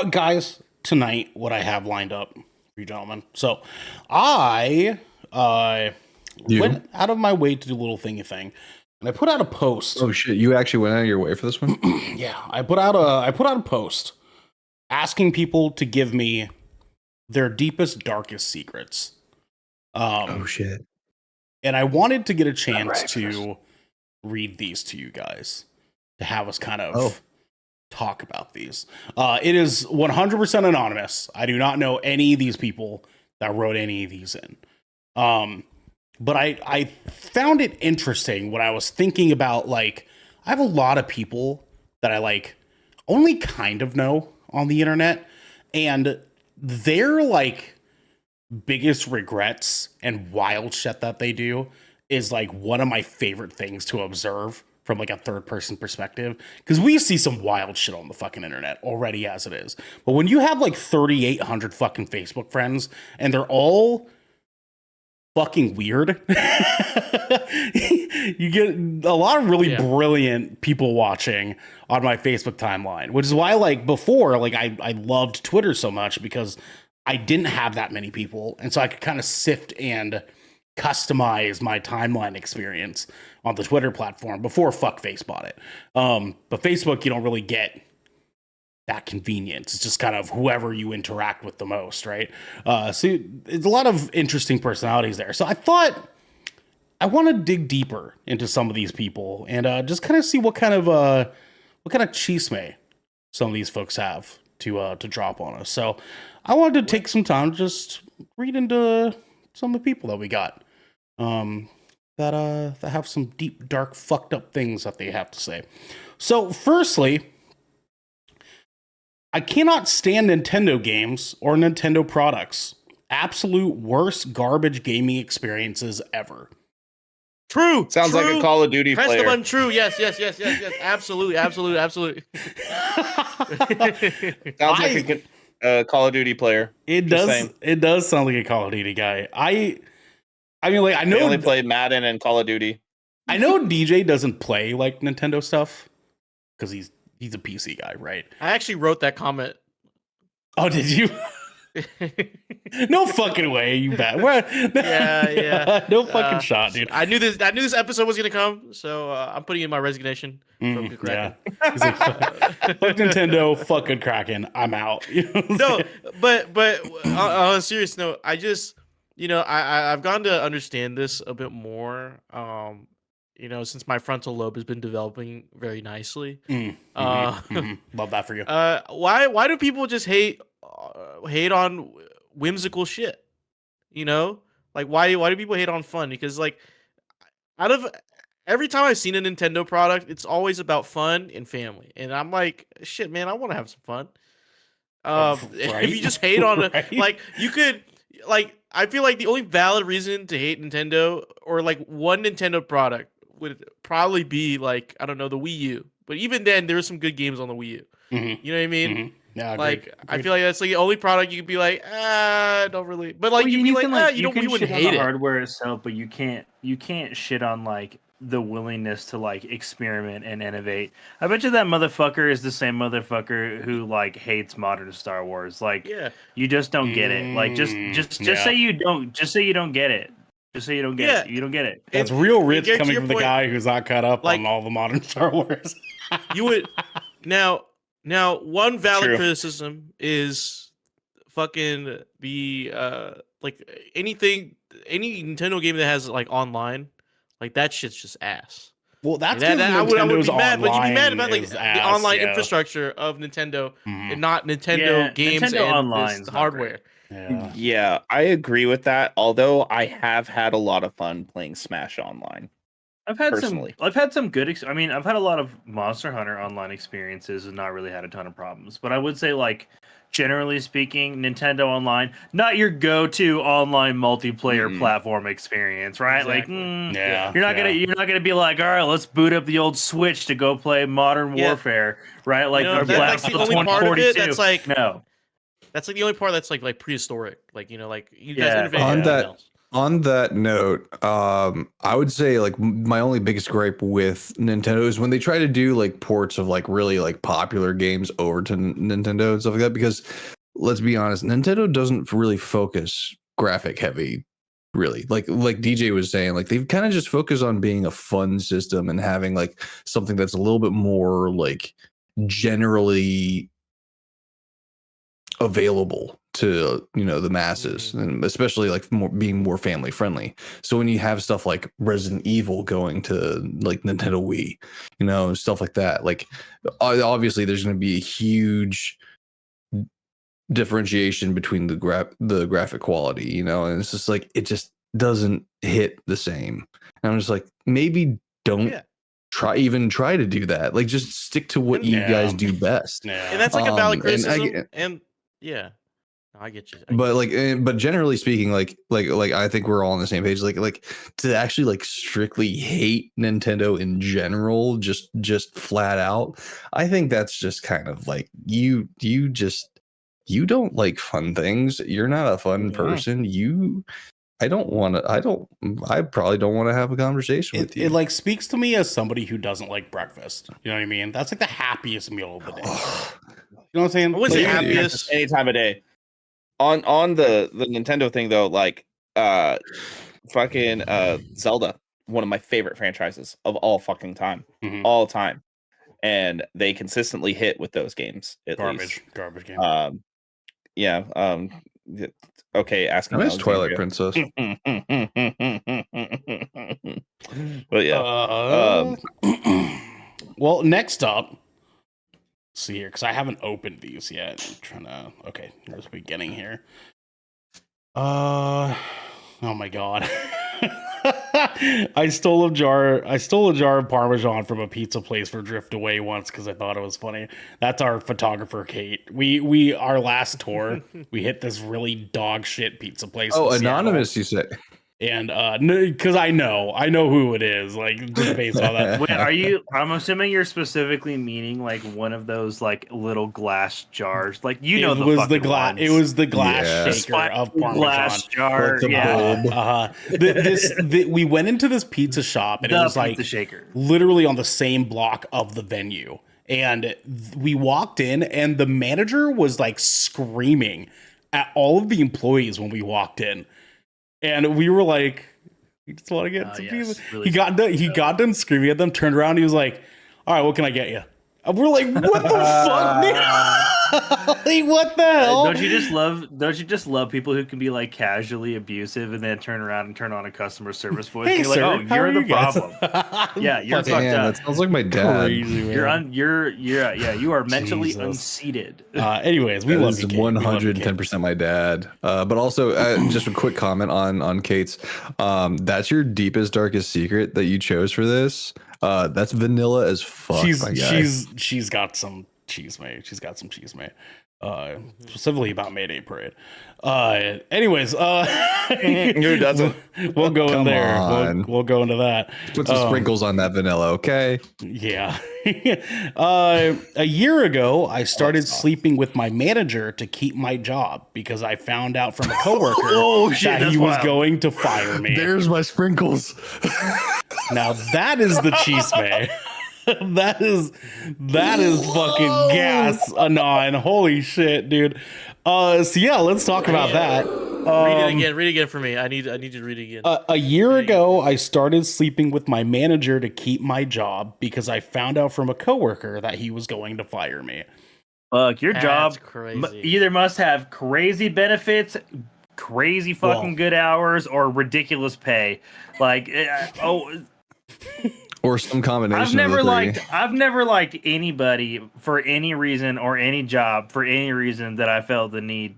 Guys, tonight, what I have lined up for you gentlemen. So I went out of my way to do a little thingy thing. And I put out a post. Oh shit! You actually went out of your way for this one? Yeah, I put out a post asking people to give me their deepest, darkest secrets. Oh shit! And I wanted to get a chance to read these to you guys, to have us kind of talk about these. It is 100% anonymous. I do not know any of these people that wrote any of these in. But I found it interesting when I was thinking about, like, I have a lot of people that I like only kind of know on the internet, and their like biggest regrets and wild shit that they do is like one of my favorite things to observe from like a third person perspective, because we see some wild shit on the fucking internet already as it is. But when you have like 3,800 fucking Facebook friends and they're all fucking weird, you get a lot of really brilliant people watching on my Facebook timeline, which is why, like, before, like, I loved Twitter so much, because I didn't have that many people, and so I could kind of sift and customize my timeline experience on the Twitter platform before fuckface bought it. But Facebook, you don't really get that convenience. It's just kind of whoever you interact with the most, right? So it's a lot of interesting personalities there. So I thought I want to dig deeper into some of these people and just kind of see what kind of chisme some of these folks have to drop on us. So I wanted to take some time to just read into some of the people that we got that have some deep, dark, fucked up things that they have to say. So firstly, I cannot stand Nintendo games or Nintendo products. Absolute worst garbage gaming experiences ever. True. Sounds like a true. Call of Duty Press the player. button. True. Yes. Absolutely. Sounds like a Call of Duty player. It Just does. saying. It does sound like a Call of Duty guy. I mean, like I They only know. play Madden and Call of Duty. I know DJ doesn't play like Nintendo stuff because he's a PC guy, right? I actually wrote that comment. Oh, did you? No fucking way, you bet. Yeah. No fucking shot, dude. I knew this episode was gonna come, so I'm putting in my resignation from the Kraken. Yeah. He's like, fuck Nintendo, fucking Kraken. I'm out. You know what I'm No, saying? but on a serious note, I just I've gone to understand this a bit more. Since my frontal lobe has been developing very nicely. Love that for you. Why do people just hate on whimsical shit? Like why do people hate on fun? Because like out of every time I've seen a Nintendo product, it's always about fun and family, and I'm like, shit, man, I want to have some fun. Right? If you just hate on it, Right? like you could, like I feel like the only valid reason to hate Nintendo or like one Nintendo product would probably be like, I don't know, the Wii U. But even then, there were some good games on the Wii U. Mhm. You know what I mean? Mhm. Yeah, Like, I agreed. feel like that's like the only product you could be like, don't really. But like, Well, you'd be like, you you can wouldn't shit on hate the it. hardware itself, but you can't shit on like the willingness to like experiment and innovate. I bet you that motherfucker is the same motherfucker who like hates modern Star Wars. Like, Yeah. you just don't get it. Like, just yeah. say you don't. Just say you don't get it. Just say you don't get Yeah. it. You don't get it. That's And- real and rich get to coming your from the point, guy who's not caught up like- on all the modern Star Wars. You would now one valid True. criticism is fucking the like any Nintendo game that has like online, like that shit's just ass. Well, that's That- because I would Nintendo's be mad, but you'd be mad online about like is the ass, online yeah. infrastructure of Nintendo Mhm. and not Nintendo Yeah, games Nintendo and Online's this not hardware. Yeah. Yeah, I agree with that. Although I have had a lot of fun playing Smash Online. I've had Personally. I've had some good. I mean, I've had a lot of Monster Hunter online experiences and not really had a ton of problems. But I would say, like, generally speaking, Nintendo Online, not your go-to online multiplayer Mm-mm. platform experience, right? Exactly. Like, Yeah. you're not gonna be like, all right, let's boot up the old Switch to go play Modern Yeah. Warfare, right? Like, No, or that's the only part of it that's like no. that's like the only part that's like prehistoric. Like like you guys Yeah. innovated On everything that- else. On that note, I would say like my only biggest gripe with Nintendo is when they try to do like ports of like really like popular games over to Nintendo and stuff like that. Because let's be honest, Nintendo doesn't really focus graphic heavy, really. Like DJ was saying, like they've kind of just focused on being a fun system and having like something that's a little bit more like generally available to the masses, and especially like being more family friendly. So when you have stuff like Resident Evil going to like Nintendo Wii, stuff like that, like obviously there's going to be a huge differentiation between the graphic quality, and it's just like it just doesn't hit the same. And I'm just like, maybe don't Yeah. try to do that. Like just stick to what And- you Yeah. guys do best. Yeah. And that's like a valid and criticism. And yeah. No, I get you. But generally speaking, like I think we're all on the same page. Like to actually like strictly hate Nintendo in general, just flat out, I think that's just kind of like you don't like fun things. You're not a fun Yeah. person. I probably don't want to have a conversation with you. It like speaks to me as somebody who doesn't like breakfast. You know what I mean? That's like the happiest meal of the day. You know what I'm saying? I wouldn't say Like, happiest. Any time of day. On the Nintendo thing though, like fucking Zelda, one of my favorite franchises of all fucking time. Mhm. All time. And they consistently hit with those games at least. Garbage game. Yeah. Okay, asking I miss Twilight Alexandria. Princess. But yeah. Well, next up, let's see here, because I haven't opened these yet. I'm trying to. Okay, there's the beginning here. Oh my god. I stole a jar of Parmesan from a pizza place for Drift Away once because I thought it was funny. That's our photographer Kate. We our last tour, we hit this really dog shit pizza place. Oh, in Seattle. anonymous, you say? And because I know who it is, like just based on that. Wait, I'm assuming you're specifically meaning like one of those like little glass jars, like It the was the fucking glass. ones. It was the glass Yeah. The shaker of spiral Parmesan. glass jar. Like the Yeah, bulb. We went into this pizza shop, and it the was like pizza shaker. literally on the same block of the venue. And we walked in, and the manager was like screaming at all of the employees when we walked in, and we were like, "We just want to get some yes, pizza." really He got done screaming at them, turned around, and he was like, "All right, what can I get you?" And we're like, "What the fuck, man? Like, what the hell?" Don't you just love people who can be like casually abusive and then turn around and turn on a customer service voice? Hey, and you're sir, like, oh, how you're are the you guys? problem. Yeah, you're Fucking fucked Damn, up. that sounds like my dad. crazy, man. You are mentally Jesus. unseated. Anyways, we That love is you, Kate. We love you, Kate. 110% my dad. But also, just a quick comment on Kate's. That's your deepest, darkest secret that you chose for this. That's vanilla as fuck. My guy. She's got some cheese, mate. She's got some cheese, mate. Specifically about Mayday Parade. Anyways, Who doesn't? We'll go in Come there. on. We'll go into that. Put some sprinkles on that vanilla, okay? Yeah. A year ago, I started sleeping with my manager to keep my job because I found out from a coworker Oh, shit, that that's he was wild. going to fire me. There's my sprinkles. Now that is the cheese, man. that is fucking gas, Anon. Holy shit, dude. So yeah, let's talk about that. Read it again for me. I need you to read it again. A year ago, I started sleeping with my manager to keep my job because I found out from a coworker that he was going to fire me. Fuck, your That's job crazy. either must have crazy benefits, crazy fucking good hours, or ridiculous pay. Like, Or some combination. I've never liked anybody for any reason or any job for any reason that I felt the need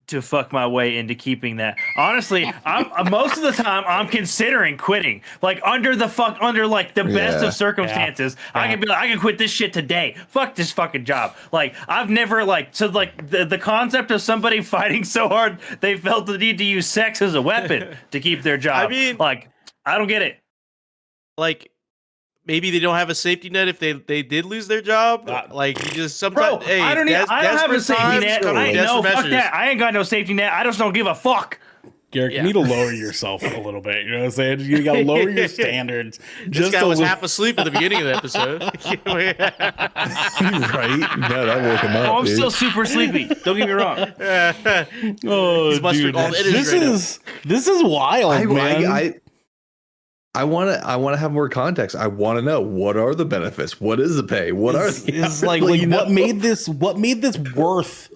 to fuck my way into keeping that. Honestly, I'm most of the time I'm considering quitting. Like under the best of circumstances, I can be like, I can quit this shit today. Fuck this fucking job. Like I've never the concept of somebody fighting so hard they felt the need to use sex as a weapon to keep their job. I mean, like I don't get it. Like maybe they don't have a safety net if they did lose their job. Like you just sometimes. Bro, Hey, I don't have a safety net. Fuck measures. that. I ain't got no safety net. I just don't give a fuck. Garrett, you need to lower yourself a little bit. You know what I'm saying? You gotta lower your standards. This guy was half asleep at the beginning of the episode. right? No, that woke him up. Oh, I'm dude. still super sleepy. Don't get me wrong. Oh, He's mustering dude, all the innards this is wild, man. I want to have more context. I want to know, what are the benefits? What is the pay? What are It's like what made this worth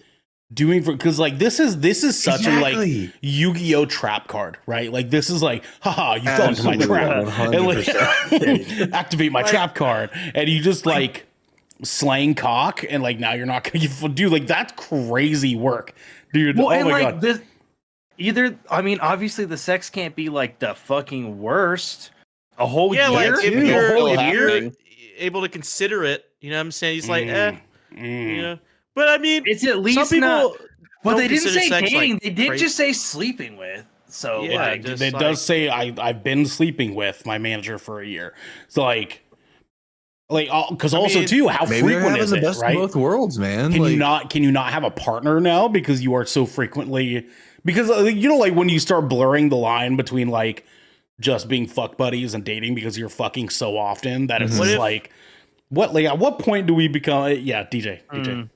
doing for, because like this is such a like Yu-Gi-Oh trap card, right? Like this is like, haha, you fell into my trap, and like activate my trap card, and you just like slaying cock, and like now you're not gonna do, like that's crazy work, dude. Well, oh and my like god. this, I mean, obviously the sex can't be like the fucking worst. A whole Yeah, year, like if Still you're happening. able to consider it, you know what I'm saying? He's like, you know. But I mean, it's at least some people. not. Well, don't they didn't consider say sex, dating. like, they did crazy. just say sleeping with. So Yeah, like, just It like- does say I've been sleeping with my manager for a year. So like because also mean, too, how Maybe they're frequent having is the it, best right? of both worlds, man. Can Like, you not have a partner now because you are so frequently, because you know, like when you start blurring the line between like just being fuck buddies and dating because you're fucking so often that it's What just if- like at what point do we become DJ.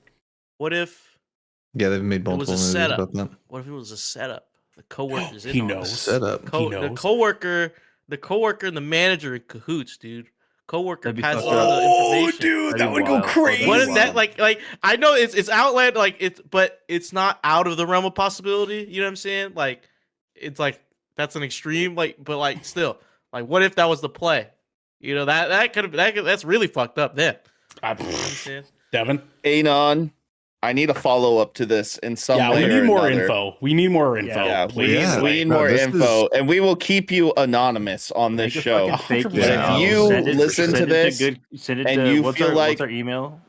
What if yeah, they've made it was multiple a movies setup? about that. What if it was a setup? The coworkers in He on knows. this. Setup. He The knows. coworker and the manager in cahoots, dude. Coworker That'd be passes fucked on up. the Oh information. dude, That'd that be would go wild. crazy. What is Wow. that like? I know it's outland, but it's not out of the realm of possibility. You know what I'm saying? Like, it's like that's an extreme. Like, but like still, like, what if that was the play? You know that's really fucked up. Then you know what I'm saying? Devin? Anon, I need a follow up to this in some Yeah, way. we or need more another. info. We need more info. Yeah, please. Yeah. we need No, more this info, and we will keep you anonymous on this Make a show. fucking fake 100%. email. If you Send it listen to send it this send it and to, you what's feel our, like- what's our email?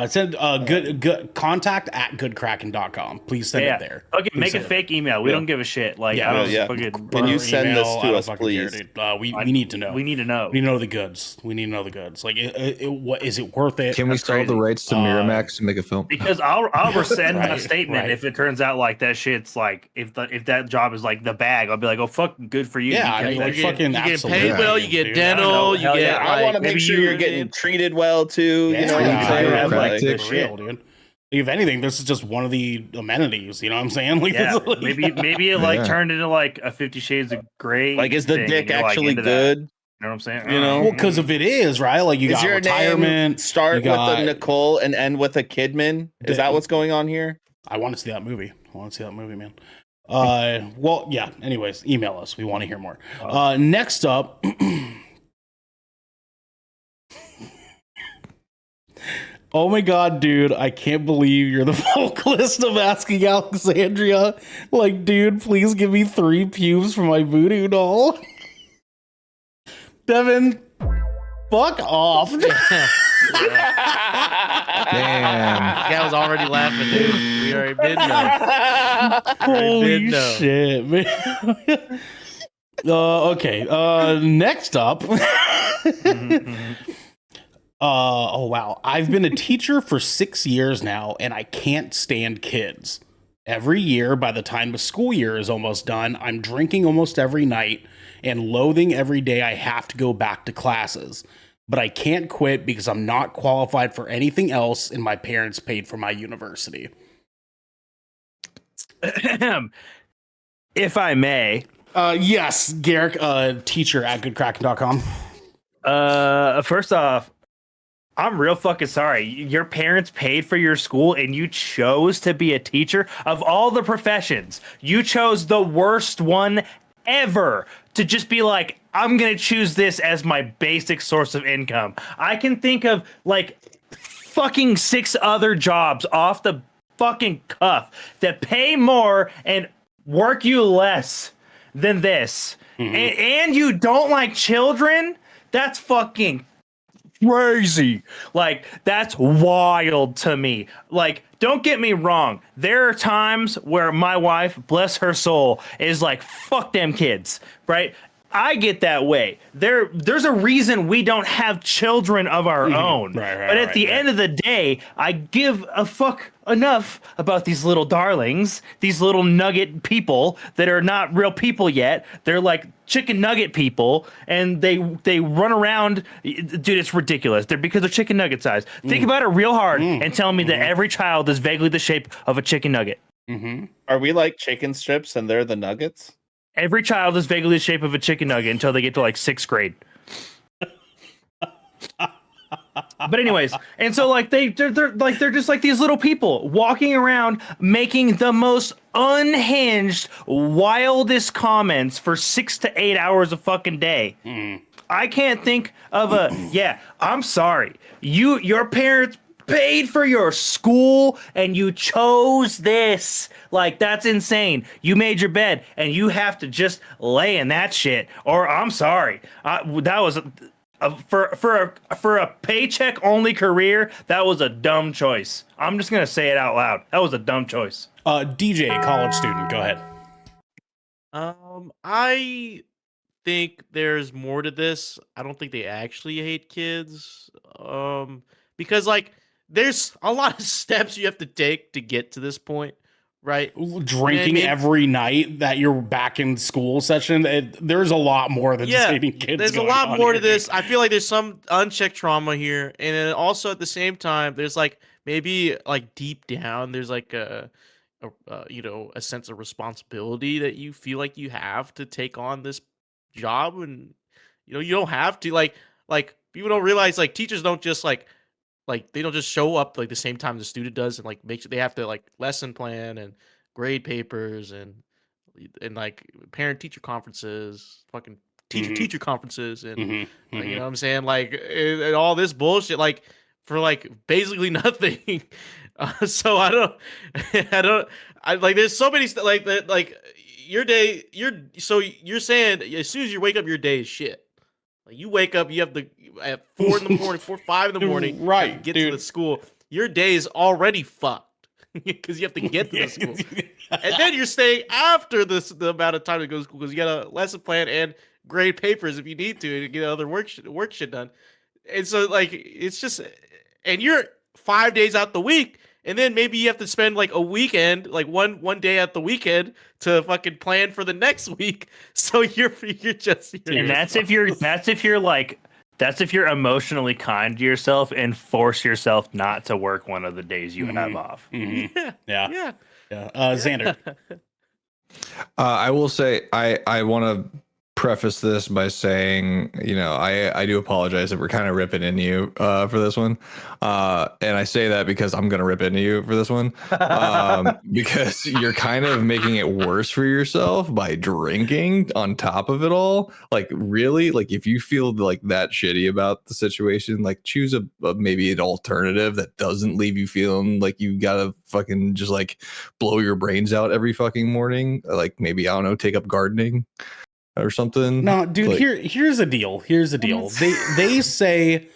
Send good contact at goodkraken.com. Please send it there. Okay, Please make a send it fake email. We don't give a shit. Like, Yeah, I don't yeah. fucking. Can you send this email, to I don't us, fucking care, please? dude. We need to know. We need to know. We need to know the goods. We need to know the goods. Like, what is it worth it? Can we That's sell the crazy. rights to Miramax to make a film? Because I'll rescind my Right, statement right. if it turns out like that shit's like if that job is like the bag. I'll be like, oh fuck, good for you. Yeah, You I kept mean, that like, shit. fucking You get absolutely, paid well, you get dude. dental, you Hell get yeah. I want to like make maybe sure you- you're getting treated well too. Yeah, You know what I'm yeah, saying? I I'm like like, this for shit. real, dude. If anything, this is just one of the amenities. You know what I'm saying? Like, Yeah, this is like, maybe it like Yeah. turned into like a 50 Shades of Grey. is the thing, dick and you're, like, actually into that. good? You know what I'm saying? You know? Well, because if it is, right, like you Is got your retirement. name start you got, with a Nicole and end with a Kidman? Is that what's going on here? I want to see that movie. Man. Well, yeah. Anyways, email us. We want to hear more. Next up. Oh my god, dude, I can't believe you're the vocalist of Asking Alexandria. Like, dude, please give me 3 pubes for my voodoo doll. Devin, fuck off. Damn. The guy was already laughing, dude. We already been know. Holy Did know. shit, man. Okay. Next up. Oh wow. I've been a teacher for 6 years now, and I can't stand kids. Every year, by the time the school year is almost done, I'm drinking almost every night and loathing every day I have to go back to classes. But I can't quit because I'm not qualified for anything else, and my parents paid for my university. If I may, Yes, Garrick, teacher at goodkraken.com. first off, I'm real fucking sorry. Your parents paid for your school and you chose to be a teacher. Of all the professions, you chose the worst one ever to just be like, I'm going to choose this as my basic source of income. I can think of like fucking 6 other jobs off the fucking cuff that pay more and work you less than this. And you don't like children? That's fucking crazy. Like, that's wild to me. Like, don't get me wrong. There are times where my wife, bless her soul, is like, fuck them kids, right? I get that way. There's a reason we don't have children of our own. Right, but at the end of the day, I give a fuck enough about these little darlings, these little nugget people that are not real people yet. They're like chicken nugget people, and they run around. Dude, it's ridiculous. They're because they're chicken nugget size. Think about it real hard and tell me that every child is vaguely the shape of a chicken nugget. Are we like chicken strips and they're the nuggets? Every child is vaguely the shape of a chicken nugget until they get to like 6th grade. But anyways, and so like they're just like these little people walking around making the most unhinged, wildest comments for 6 to 8 hours a fucking day. I can't think of I'm sorry. Your parents paid for your school and you chose this. Like, that's insane. You made your bed and you have to just lay in that shit. Or I'm sorry. That was for a paycheck only career. That was a dumb choice. I'm just gonna say it out loud. That was a dumb choice. DJ, college student, go ahead. I think there's more to this. I don't think they actually hate kids. Because like there's a lot of steps you have to take to get to this point, right? Drinking every night that you're back in school session. There's a lot more than just hating kids. There's a going lot on more here, to this. dude. I feel like there's some unchecked trauma here, and then also at the same time, there's like maybe like deep down, there's like a sense of responsibility that you feel like you have to take on this job, and you don't have to like people don't realize like teachers don't just like they don't just show up like the same time the student does and like make sure they have to like lesson plan and grade papers and like parent teacher conferences, fucking teacher conferences, and like, you know what I'm saying, like and all this bullshit like for like basically nothing. So I like there's so many like that, like your day you're saying as soon as you wake up your day is shit. Like you wake up, you have at 4 in the morning, 4, 5 in the morning, Right, you get dude. to the school. your day is already fucked because you have to get to the school, and then you're staying after the amount of time to go to school because you got a lesson plan and grade papers if you need to get other work shit done. And so like it's just, and you're 5 days out the week, and then maybe you have to spend like a weekend, like one day at the weekend to fucking plan for the next week. So you're and that's if you're emotionally kind to yourself and force yourself not to work one of the days you have off. Yeah. Xander. I will say I want to preface this by saying, I do apologize if we're kind of ripping into you for this one, and I say that because I'm gonna rip into you for this one, because you're kind of making it worse for yourself by drinking on top of it all. Like, really, like if you feel like that shitty about the situation, like choose a maybe an alternative that doesn't leave you feeling like you gotta fucking just like blow your brains out every fucking morning. Like maybe, I don't know, take up gardening or something. No, dude, like, here's the deal. They say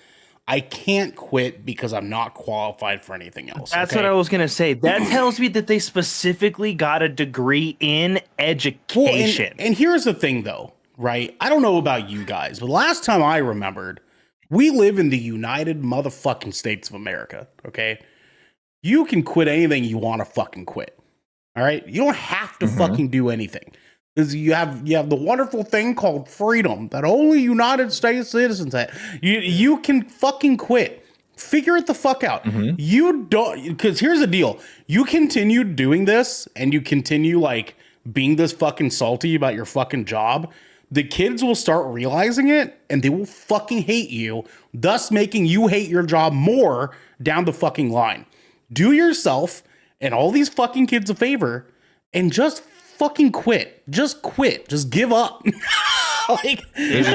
I can't quit because I'm not qualified for anything else. That's what I was gonna say. That tells me that they specifically got a degree in education. Well, and here's the thing though, right? I don't know about you guys, but last time I remembered, we live in the United motherfucking States of America, okay? You can quit anything you want to fucking quit. All right? You don't have to fucking do anything. Is you have the wonderful thing called freedom that only United States citizens have. You can fucking quit. Figure it the fuck out. You don't, because here's the deal. You continue doing this and you continue like being this fucking salty about your fucking job. The kids will start realizing it and they will fucking hate you, thus making you hate your job more down the fucking line. Do yourself and all these fucking kids a favor and just fucking quit. Just quit. Just give up. Like, there's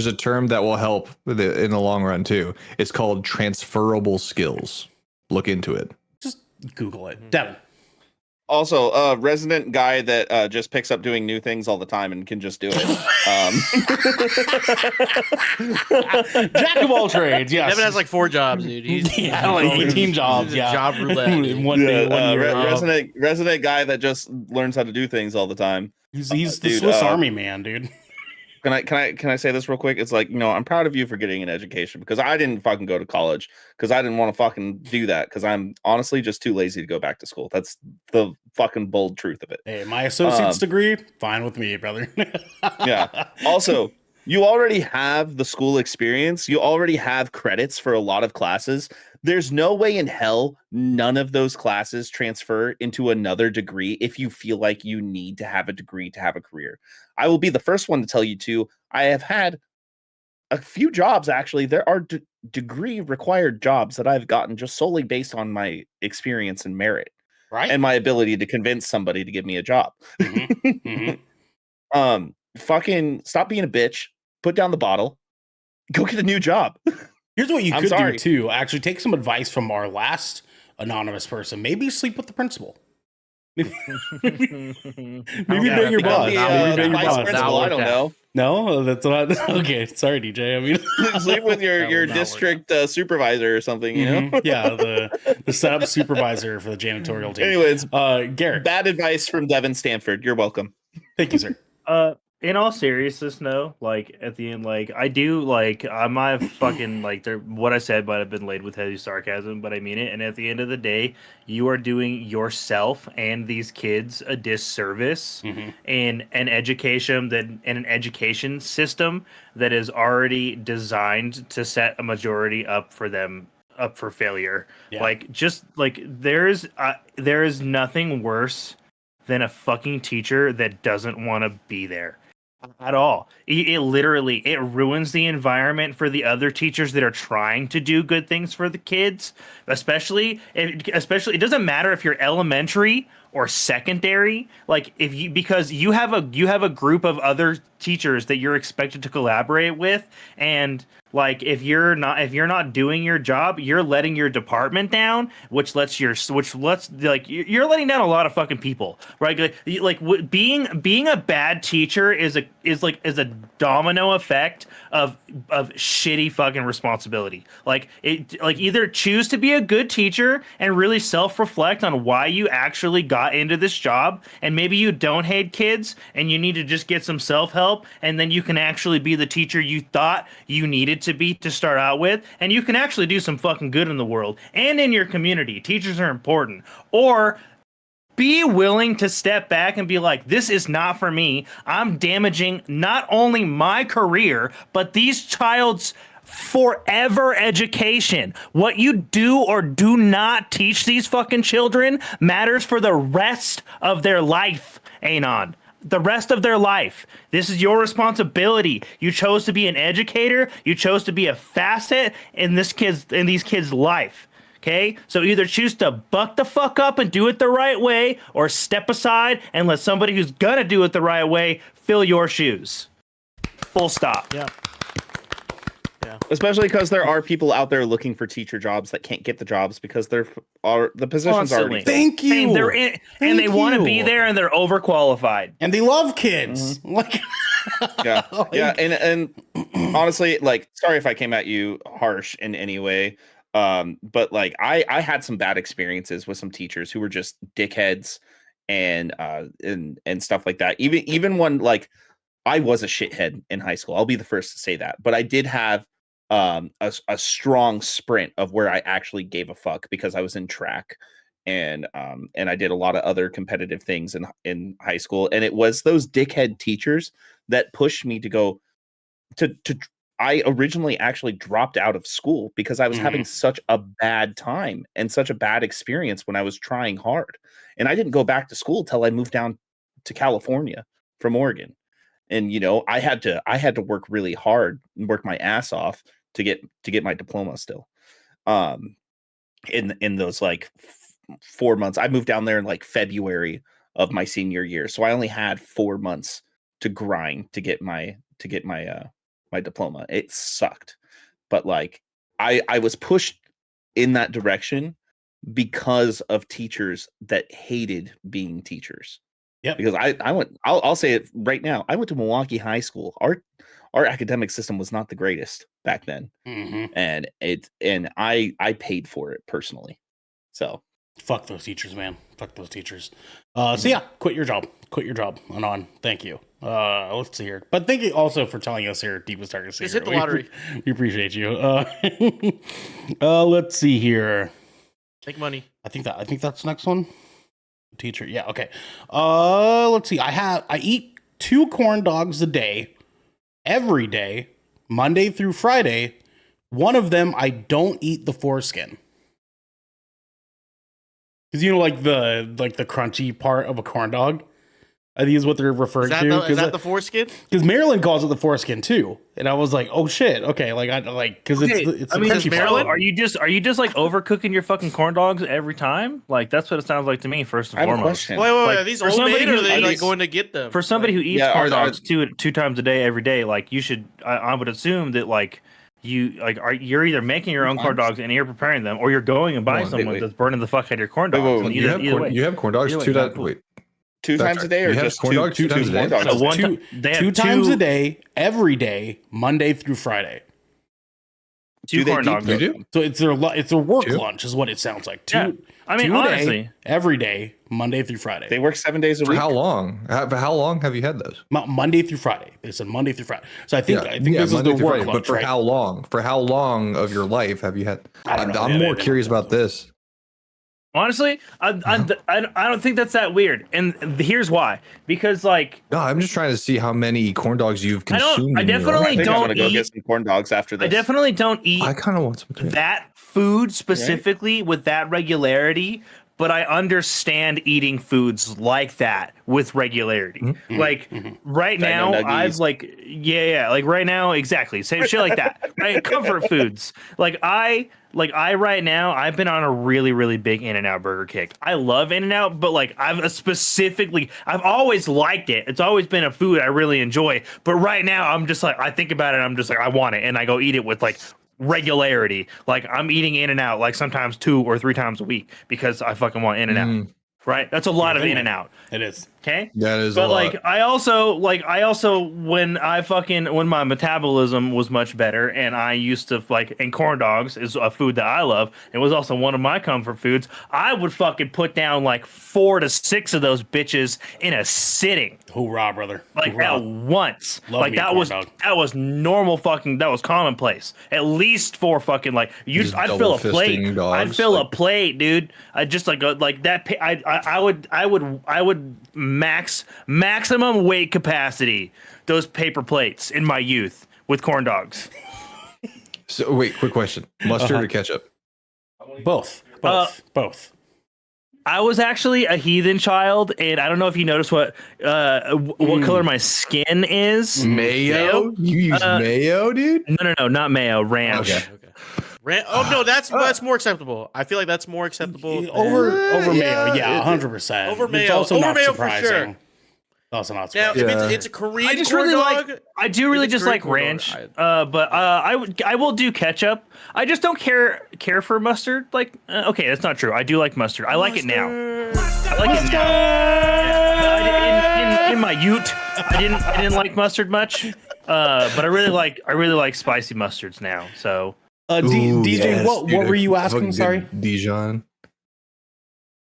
a term that will help in the long run too. It's called transferable skills. Look into it. just Google it. Devin. Also, resident guy that just picks up doing new things all the time and can just do it. Jack of all trades, yes. Devin has like 4 jobs, dude. He's like 18 jobs. he's a Yeah. job roulette. Dude. One day, 1 year. Resident guy that just learns how to do things all the time. He's the dude, Swiss Army man, dude. Can I say this real quick? It's like, I'm proud of you for getting an education because I didn't fucking go to college because I didn't want to fucking do that because I'm honestly just too lazy to go back to school. That's the fucking bold truth of it. Hey, my associate's degree, fine with me, brother. Yeah. Also, you already have the school experience. You already have credits for a lot of classes. There's no way in hell none of those classes transfer into another degree if you feel like you need to have a degree to have a career. I will be the first one to tell you too. I have had a few jobs, actually. There are degree required jobs that I've gotten just solely based on my experience and merit. Right? And my ability to convince somebody to give me a job. Fucking stop being a bitch. Put down the bottle. Go get a new job. Here's what you I'm could sorry. do too. Actually, take some advice from our last anonymous person. Maybe sleep with the principal. Maybe Yeah, bang your boss. The Maybe bang your vice boss. principal, I don't know. No, that's not okay. Sorry, DJ. I mean, Sleep with your That will not district supervisor or something, you know? yeah, the setup supervisor for the janitorial team. Anyways, Garrett, bad advice from Devin Stanford. You're welcome. thank you, sir. In all seriousness, no. Like at the end, like I do, like I might have fucking like what I said might have been laid with heavy sarcasm, but I mean it. And at the end of the day, you are doing yourself and these kids a disservice in an education system that is already designed to set a majority up for failure. Yeah. Like just like there is nothing worse than a fucking teacher that doesn't want to be there at all. It literally ruins the environment for the other teachers that are trying to do good things for the kids. Especially it doesn't matter if you're elementary or secondary, like if you because you have a group of other teachers that you're expected to collaborate with, and like if you're not doing your job, you're letting your department down, which lets like you're letting down a lot of fucking people, right? Being a bad teacher is a domino effect of shitty fucking responsibility. Like either choose to be a good teacher and really self-reflect on why you actually got into this job, and maybe you don't hate kids and you need to just get some self-help, and then you can actually be the teacher you thought you needed to be to start out with, and you can actually do some fucking good in the world and in your community. Teachers are important. Or be willing to step back and be like, this is not for me. I'm damaging not only my career, but these child's forever education. What you do or do not teach these fucking children matters for the rest of their life, Anon. The rest of their life. This is your responsibility. You chose to be an educator. You chose to be a facet in these kids' life. Okay? So either choose to buck the fuck up and do it the right way, or step aside and let somebody who's gonna do it the right way fill your shoes. Full stop. Yeah. Especially because there are people out there looking for teacher jobs that can't get the jobs because the positions already filled. Thank you. And they want to be there, and they're overqualified. And they love kids. Like, Yeah, yeah, and honestly, like, sorry if I came at you harsh in any way, but like, I had some bad experiences with some teachers who were just dickheads and stuff like that. Even when, like, I was a shithead in high school, I'll be the first to say that, but I did have a strong sprint of where I actually gave a fuck because I was in track and I did a lot of other competitive things in high school, and it was those dickhead teachers that pushed me to go to I originally actually dropped out of school because I was having such a bad time and such a bad experience when I was trying hard, and I didn't go back to school till I moved down to California from Oregon. And, you know, I had to work really hard and work my ass off to get my diploma still. In those like 4 months, I moved down there in like February of my senior year. So I only had 4 months to grind to get my my diploma. It sucked. But like I was pushed in that direction because of teachers that hated being teachers. Yep. Because I'll say it right now. I went to Milwaukee High School. Our academic system was not the greatest back then. And I paid for it personally. So fuck those teachers, man. Fuck those teachers. So yeah, quit your job. Quit your job. Anon. Thank you. Let's see here. But thank you also for telling us here, Deepest Darkest Secret. Just hit the lottery. We appreciate you. Let's see here. Make money. I think that's the next one. Teacher. Yeah, okay. Let's see. I eat 2 corn dogs a day, every day, Monday through Friday. One of them I don't eat the foreskin. Because, you know, like the crunchy part of a corn dog, I think is what they're referring to. Is that the foreskin? Because Maryland calls it the foreskin too, and I was like, "Oh shit, okay." Like because it's the crunchy part. Maryland, are you just like overcooking your fucking corn dogs every time? Like that's what it sounds like to me. First and I have a foremost. question. Wait. Like, Are these for old somebody made, or who are they like eats- going to get them? For somebody who eats Yeah, corn are- dogs two times a day every day, like you should. I would assume that like you're either making your own corn dogs and you're preparing them, or you're going and buying someone wait. that's burning the fuck out of your corn Wait, dogs. wait, And You have corn dogs Either way, 2 not times. cool. Wait, 2 That's times right. a day, or You have just corn dogs 2 times a day? corn dogs? So one they have 2 times a day, every day, Monday through Friday. two Do they corn deep dogs. you do? So it's their work 2? lunch is what it sounds like. Yeah. I mean, 2 a day, honestly. every day, Monday through Friday. They work 7 days a For week. how long? For how long have you had those? Monday through Friday. They said Monday through Friday. So I think this is Monday the through work Friday, lunch, but for right? how long? For how long of your life have you had? I don't know. I'm Yeah, more they curious don't. about this. Honestly, I don't think that's that weird, and here's why. Because like No, I'm just trying to see how many corn dogs you've I don't- consumed. I in your definitely I life. think I'm don't gonna go eat- get some corn dogs after this. I definitely don't eat I kind of want some too. that food specifically with that regularity, but I understand eating foods like that with regularity. Mhm. Like right now, Dino I've nuggies. like like right now, exactly same shit like that. Right, comfort foods. I right now, I've been on a really big In-N-Out burger kick. I love In-N-Out, but like I've always liked it. It's always been a food I really enjoy. But right now, I'm just like I think about it, I'm just like I want it, and I go eat it with like regularity. Like I'm eating In-N-Out like sometimes 2 or 3 times a week because I fucking want In-N-Out. Right? That's a lot of In-N-Out. It is. Okay. That is But a lot. I also when my metabolism was much better and I used to and corn dogs is a food that I love. It was also one of my comfort foods. I would fucking put down like 4 to 6 of those bitches in a sitting. Hoorah, brother. Like Hoorah. at once. Love Like me a that corn was dog. normal that was commonplace. At least 4 fucking I'd Just fill a double plate. fisting dogs, I'd fill like- a plate, dude. I just like that I would maximum weight capacity those paper plates in my youth with corn dogs. So wait, quick question: mustard or ketchup? Both. Both. I was actually a heathen child, and I don't know if you noticed what color my skin is. Mayo? You use mayo, dude? No, not mayo. Ranch. Okay. Oh no, that's more acceptable. I feel like that's more acceptable Over yeah, mayo, yeah, 100%. Over It's mayo. also Over not mayo for surprising. sure. Also not Now, surprising. if Yeah. it's a Korean I just corn really dog, I do really it's just Korean like corn ranch. dog, I will do ketchup. I just don't care for mustard. Okay, that's not true. I do like mustard. I like it now. I like it now. Yeah, in my ute, I didn't like mustard much. But I really like spicy mustards now. So Ooh, DJ, yes, what dude, were you a asking? fucking Sorry. good Dijon.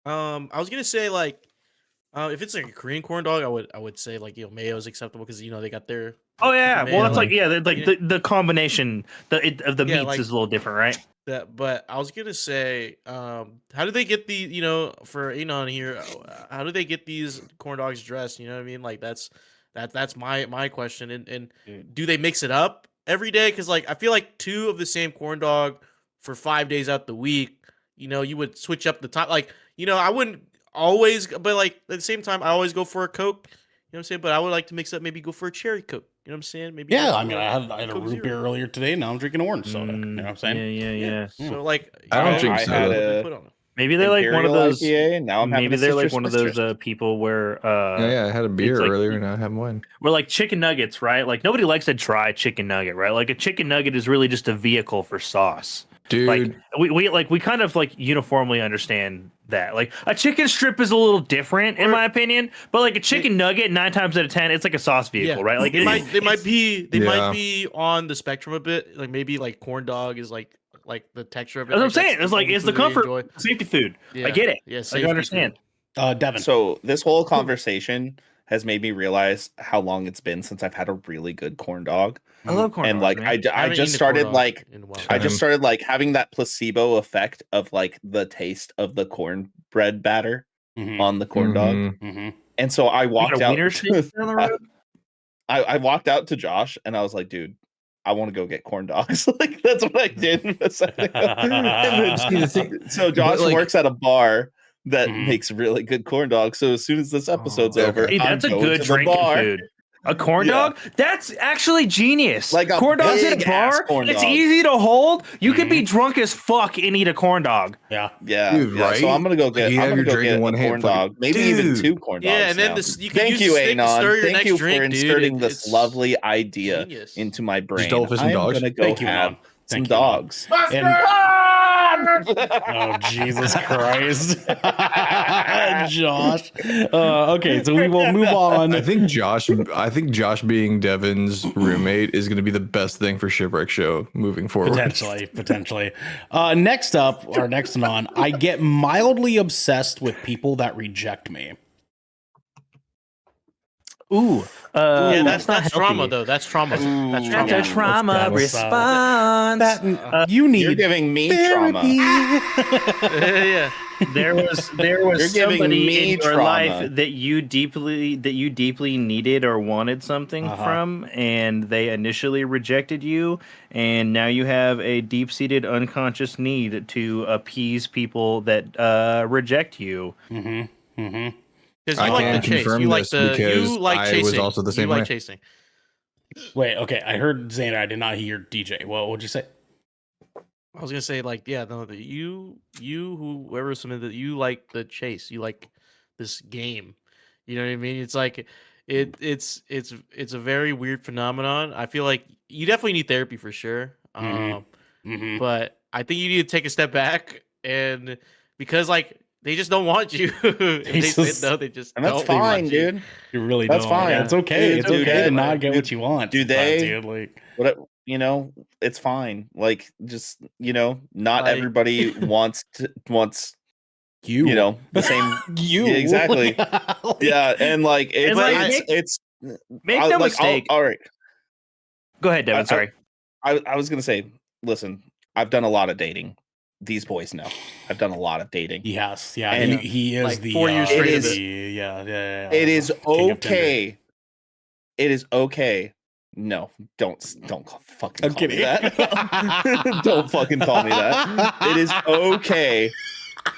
I was gonna say if it's like a Korean corn dog, I would say mayo is acceptable because they got their. oh yeah, mayo. well it's the combination of the Yeah, meats like- is a little different, right? But I was gonna say, how do they get the for Anon here? How do they get these corn dogs dressed? You know what I mean? Like that's my question. And do they mix it up every day? Because I feel like 2 of the same corn dog for 5 days out the week. You would switch up the time. I wouldn't always, but at the same time, I always go for a Coke. You know what I'm saying? But I would like to mix up. Maybe go for a cherry Coke. You know what I'm saying? Maybe. Yeah, go I for mean, I had a Coke root Zero. beer earlier today. Now I'm drinking orange soda. You know what I'm saying? Yeah. So I don't drink I soda. had what they a put on it. Maybe they're like one of Imperial those. IPA, now I'm having Maybe a they're like citrus one of those mistress. people where Yeah, I had a beer like- earlier and I have one. we're like chicken nuggets, right? Like nobody likes a dry chicken nugget, right? Like a chicken nugget is really just a vehicle for sauce. Dude, Like we kind of uniformly understand that. Like a chicken strip is a little different in my opinion, but like a chicken nugget 9 times out of 10 it's like a sauce vehicle, right? Like they might be Yeah. might be on the spectrum a bit. Like maybe corn dog is like the texture of it. That's what I'm saying. that's It's like only it's the food they comfort enjoy. safety food. Yeah. I get it. Yeah, I safety understand. Devin. So this whole conversation has made me realize how long it's been since I've had a really good corn dog. I love corn And dogs, man. I haven't just eaten a corn started dog in a while. I just started having that placebo effect of the taste of the cornbread batter Mhm. on the corn dog. Mhm. Mhm. And so I You walked got a out. wiener steak down the road? I walked out to Josh and I was like, dude, I want to go get corn dogs. That's what I did a second ago. And then- so Josh But, works at a bar that Mhm. makes really good corn dogs. So as soon as this episode's okay. over, Hey, that's a I'm going good to the drinking bar. food. A corn Yeah. dog? That's actually genius. Like a corn dogs at a big-ass bar. corn It's dog. easy to hold. You could be drunk as fuck and eat a corn dog. Yeah. Yeah, Dude, yeah. So right? I'm gonna go Like, get. you I'm have gonna your go drink in get one a hand, corn fucking- dog, maybe even Dude. 2 corn dogs. Yeah, and then now. you can Thank use you, the stick to Anon. stir your Thank next you drink, for dude. inserting this It's lovely idea genius. into my brain. double fisting I'm dogs? gonna go Thank you, have Anon. some Thank you, Anon. dogs. Oh, Jesus Christ. Josh. Okay, so we will move on. I think Josh being Devin's roommate is going to be the best thing for Shipwreck Show moving forward. Potentially. Next up, or next and on, I get mildly obsessed with people that reject me. Ooh. Yeah, that's not trauma healthy. though. That's trauma. That's Ooh. trauma. That's a trauma That was, response. That you need You're giving me therapy. trauma. yeah. there was You're giving somebody me in your trauma. life that you deeply needed or wanted something from, and they initially rejected you, and now you have a deep-seated unconscious need to appease people that reject you. Because I you like the can chase. confirm You like this the because you like I chasing. was also the same you like way. chasing. Wait, okay. I heard Xander. I did not hear DJ. What would you say? I was gonna say like whoever submitted that you like the chase. You like this game. You know what I mean? It's like it's a very weird phenomenon. I feel like you definitely need therapy for sure. But I think you need to take a step back and because like they just don't want you. If they said no, they just And that's don't fine, want you. dude. You really That's don't. fine. Yeah, it's okay. Dude, It's dude, okay to that- not get dude, what you want. do sometimes, they- dude. Like, What it's fine. Like, just not Like- everybody wants you, the same. you Yeah, exactly. Like, Yeah, and like And, like, it's Make I'll- no like, I'll- mistake. all right. Go ahead, Devin. I- Sorry. I was gonna say, listen, I've done a lot of dating. These boys know I've done a lot of dating. Yes, yeah, And he is like the 4 years straight of the- it. yeah. It is King of Tinder. okay. It is okay. No, don't fucking I'm call me kidding. that. Don't fucking call me that. It is okay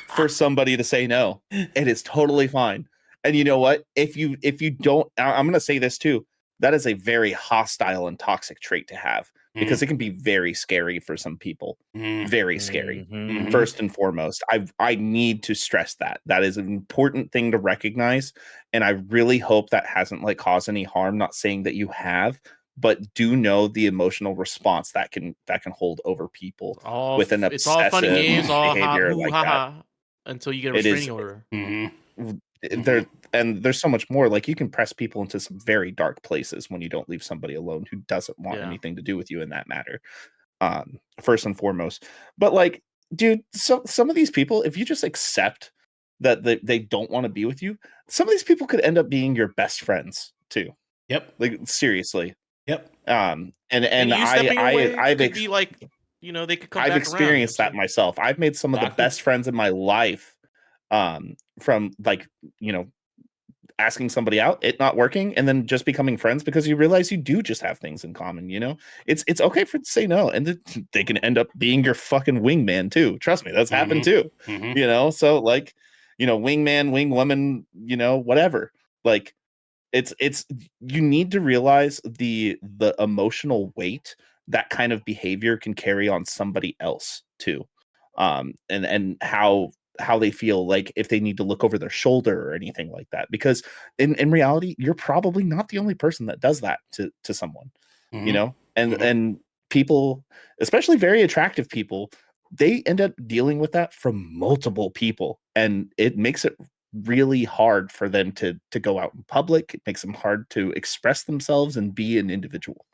for somebody to say no. It is totally fine. And you know what? If you don't, I'm going to say this too. That is a very hostile and toxic trait to have because it can be very scary for some people. Very scary. Mhm. First and foremost, I need to stress that is an important thing to recognize, and I really hope that hasn't like caused any harm. Not saying that you have, but do know the emotional response that can hold over people with an It's all funny obsessive games, all behavior hoo, like ha, that. ha, until you get a It is- restraining order. There's so much more. Like, you can press people into some very dark places when you don't leave somebody alone who doesn't want Yeah. anything to do with you in that matter. First and foremost, but like, dude, so some of these people, if you just accept that they don't want to be with you, some of these people could end up being your best friends too. Yep. Like, seriously. Yep. And you stepping away I've could be like, they could come I've back experienced around, that myself. I've made some of the Exactly. best friends in my life from like, asking somebody out, it not working, and then just becoming friends because you realize you do just have things in common. It's okay for to say no, and they can end up being your fucking wingman too. Trust me, that's happened too. So like, wingman, wing woman, whatever. Like, it's you need to realize the emotional weight that kind of behavior can carry on somebody else too, and how they feel, like if they need to look over their shoulder or anything like that, because in reality you're probably not the only person that does that to someone. And people, especially very attractive people, they end up dealing with that from multiple people, and it makes it really hard for them to go out in public. It makes them hard to express themselves and be an individual.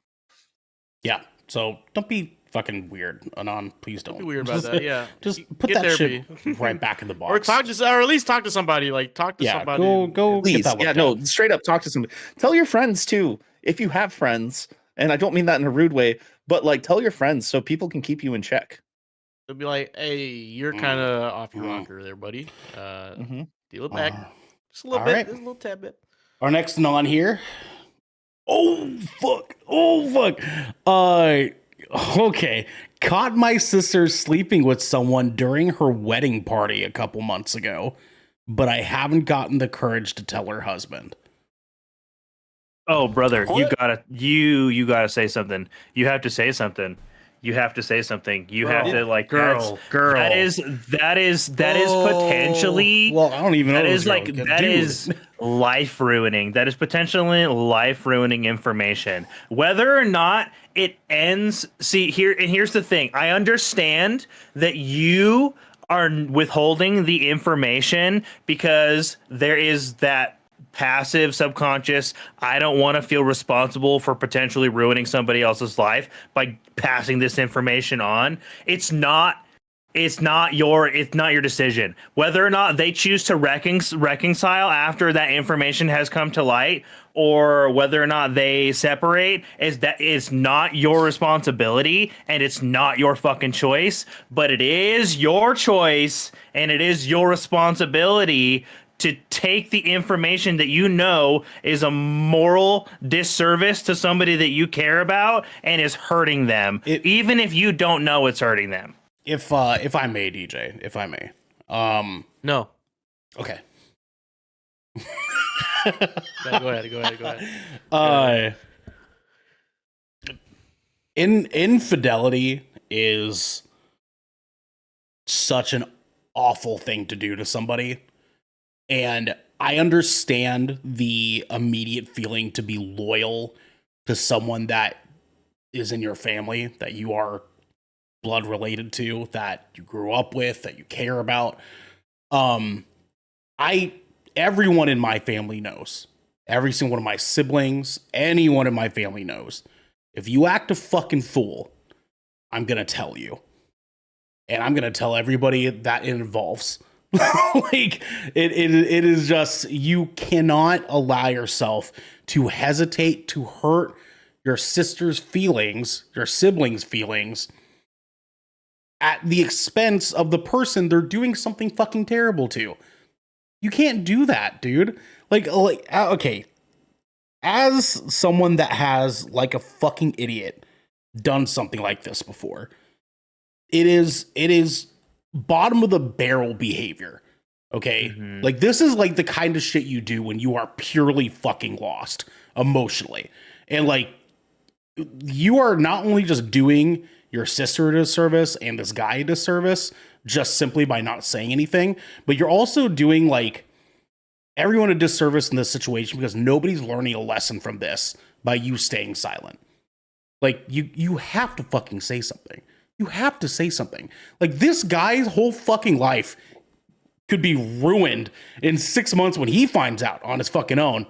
Yeah. So don't be fucking weird, Anon. Please don't. Be weird about that. Yeah. Just You put get that therapy. shit right back in the box. or or at least talk to somebody. Like talk to Yeah, somebody. go get Please, that yeah, worked no, out. straight up talk to somebody. Tell your friends too, if you have friends, and I don't mean that in a rude way, but like, tell your friends so people can keep you in check. They'll be like, "Hey, you're kind of off your rocker there, buddy. Deal it back just a little all bit, right. just a little tad bit." Our next Anon here. Oh fuck. Okay. Caught my sister sleeping with someone during her wedding party a couple months ago, but I haven't gotten the courage to tell her husband. Oh, brother, you What? gotta say something. You have to say something. You have to say something. You have to like girl. That is potentially. Well, I don't even know. That this is girl. like Dude. that is life ruining. That is potentially life ruining information. Whether or not it ends. See here, and here's the thing. I understand that you are withholding the information because there is that passive subconscious, I don't want to feel responsible for potentially ruining somebody else's life by passing this information on. It's not it's not your decision. Whether or not they choose to reconcile after that information has come to light, or whether or not they separate, is not your responsibility, and it's not your fucking choice. But it is your choice, and it is your responsibility to take the information that you know is a moral disservice to somebody that you care about and is hurting them, even if you don't know it's hurting them. If I may, DJ, if I may. No. Okay. Go ahead. Infidelity is such an awful thing to do to somebody. And I understand the immediate feeling to be loyal to someone that is in your family, that you are blood related to, that you grew up with, that you care about. Everyone in my family knows. Every single one of my siblings, anyone in my family knows. If you act a fucking fool, I'm gonna tell you. And I'm gonna tell everybody that it involves. Like it is just, you cannot allow yourself to hesitate to hurt your sister's feelings, your siblings' feelings, at the expense of the person they're doing something fucking terrible to. You can't do that, dude. Like, okay. As someone that has, like a fucking idiot, done something like this before, it is bottom of the barrel behavior. Okay? Mm-hmm. Like, this is like the kind of shit you do when you are purely fucking lost emotionally. And like, you are not only just doing your sister a disservice and this guy a disservice just simply by not saying anything, but you're also doing like everyone a disservice in this situation because nobody's learning a lesson from this by you staying silent. Like, you have to fucking say something. You have to say something. Like, this guy's whole fucking life could be ruined in 6 months when he finds out on his fucking own.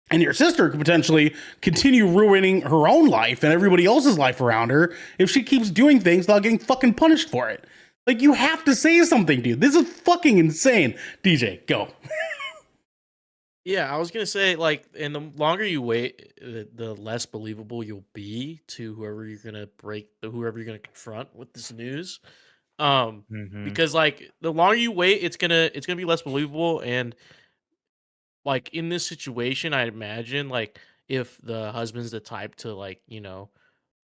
And your sister could potentially continue ruining her own life and everybody else's life around her if she keeps doing things without getting fucking punished for it. Like, you have to say something, dude. This is fucking insane. DJ, go. Yeah, I was gonna say, like, and the longer you wait, the less believable you'll be to whoever you're gonna whoever you're gonna confront with this news. Because like the longer you wait, it's gonna be less believable. And like in this situation, I imagine like if the husband's the type to like,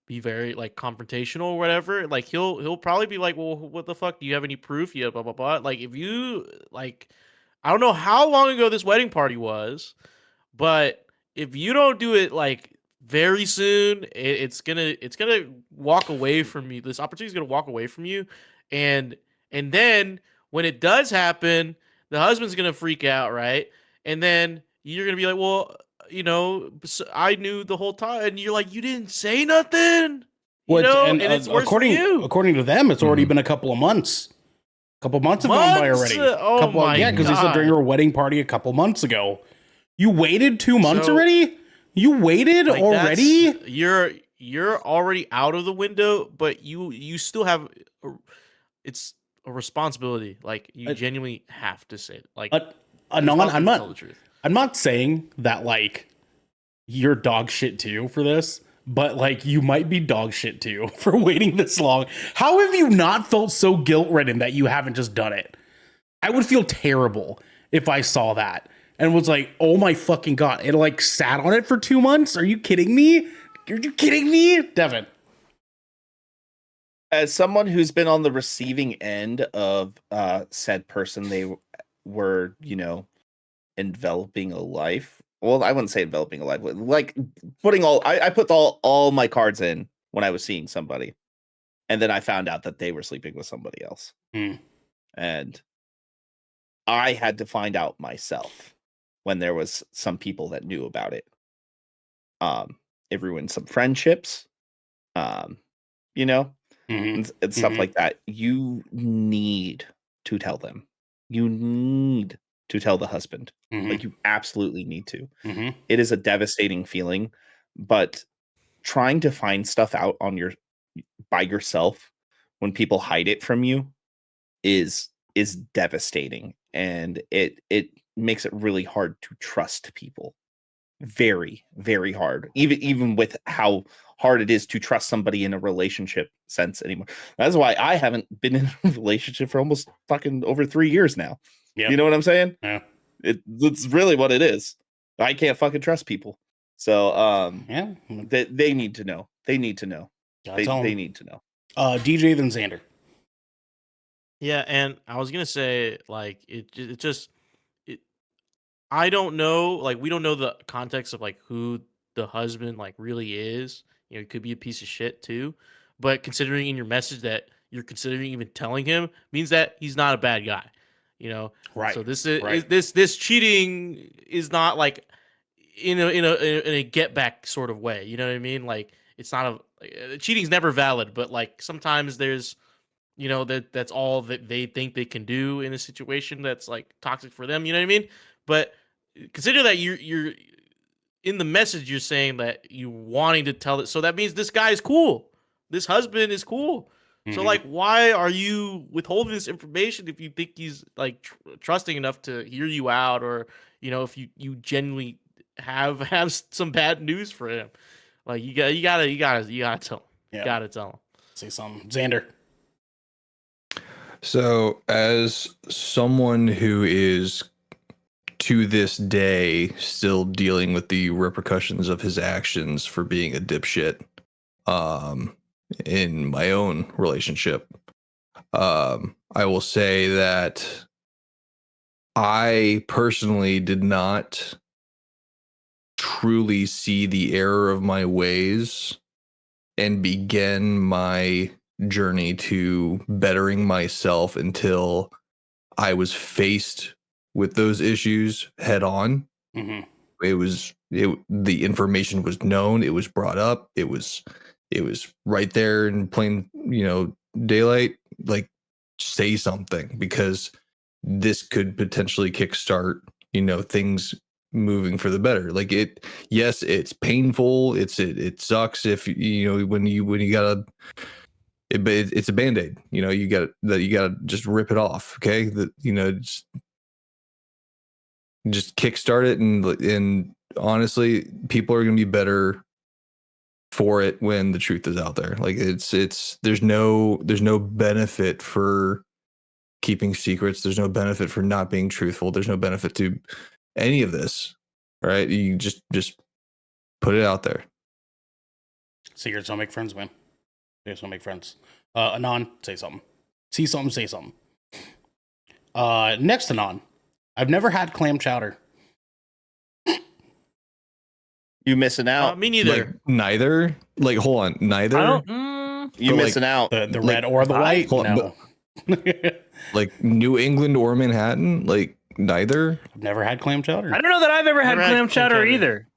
be very like confrontational or whatever, like he'll probably be like, well, what the fuck? Do you have any proof? Yeah, blah blah blah. Like if you like, I don't know how long ago this wedding party was, but if you don't do it like very soon, it's gonna walk away from you. This opportunity is gonna walk away from you, and then when it does happen, the husband's gonna freak out, right? And then you're gonna be like, well, I knew the whole time, and you're like, you didn't say nothing, and it's worse for you. According to them, it's already been a couple of months. A couple months have gone by already. Yeah, because they said during her wedding party a couple months ago. You waited 2 months already? You waited like, already? You're already out of the window, but you still have it's a responsibility. Like you genuinely have to say it. Like I'm not saying that like you're dog shit too for this, but like you might be dog shit too for waiting this long. How have you not felt so guilt-ridden that you haven't just done it? I would feel terrible if I saw that and was like, oh my fucking God, it like sat on it for 2 months? Are you kidding me? Are you kidding me? Devin. As someone who's been on the receiving end of said person, they were, enveloping a life. Well, I wouldn't say enveloping a life, like putting I put all my cards in when I was seeing somebody. And then I found out that they were sleeping with somebody else. And I had to find out myself when there was some people that knew about it. It ruined some friendships, and stuff like that. You need to tell them. You need to tell the husband. Like you absolutely need to. It is a devastating feeling, but trying to find stuff out by yourself when people hide it from you is devastating, and it makes it really hard to trust people. Very, very hard. Even with how hard it is to trust somebody in a relationship sense anymore. That's why I haven't been in a relationship for almost fucking over 3 years now. Yep. You know what I'm saying? Yeah. It's really what it is. I can't fucking trust people. So Yeah. they need to know. They need to know. They need to know. DJ then Xander. Yeah, and I was gonna say like I don't know, like we don't know the context of like who the husband like really is. You know, he could be a piece of shit too. But considering in your message that you're considering even telling him means that he's not a bad guy. You know, Right. So this is right. this cheating is not like in a get back sort of way. You know what I mean? Like it's not cheating's never valid, but like sometimes there's that's all that they think they can do in a situation that's like toxic for them. You know what I mean? But consider that you're in the message you're saying that you wanting to tell it. So that means this guy is cool. This husband is cool. So Mhm. like, why are you withholding this information if you think he's like trusting enough to hear you out, or if you genuinely have some bad news for him? Like you gotta tell him. Yeah. You gotta tell him. Say something, Xander. So, as someone who is to this day still dealing with the repercussions of his actions for being a dipshit, in my own relationship, I will say that I personally did not truly see the error of my ways and begin my journey to bettering myself until I was faced with those issues head on. Mm-hmm. The information was known, it was brought up, it was right there in plain daylight. Like, say something, because this could potentially kickstart things moving for the better. Like, yes, it's painful, it sucks if when you gotta it's a band-aid. You gotta just rip it off. Okay, just kickstart it, and honestly, people are gonna be better for it when the truth is out there. Like, there's no benefit for keeping secrets. There's no benefit for not being truthful. There's no benefit to any of this. Right? You just put it out there. Secrets don't make friends, man. Secrets don't make friends. Anon, say something. See something, say something. Next Anon. I've never had clam chowder. You missing out. Me neither. Like, neither. Like, hold on, neither. I don't. You but, missing out. The Like, red or the white? hold on, No. Like New England or Manhattan. Like, neither. I've never had clam chowder. I don't know that I've ever had Never had clam clam chowder chowder. either.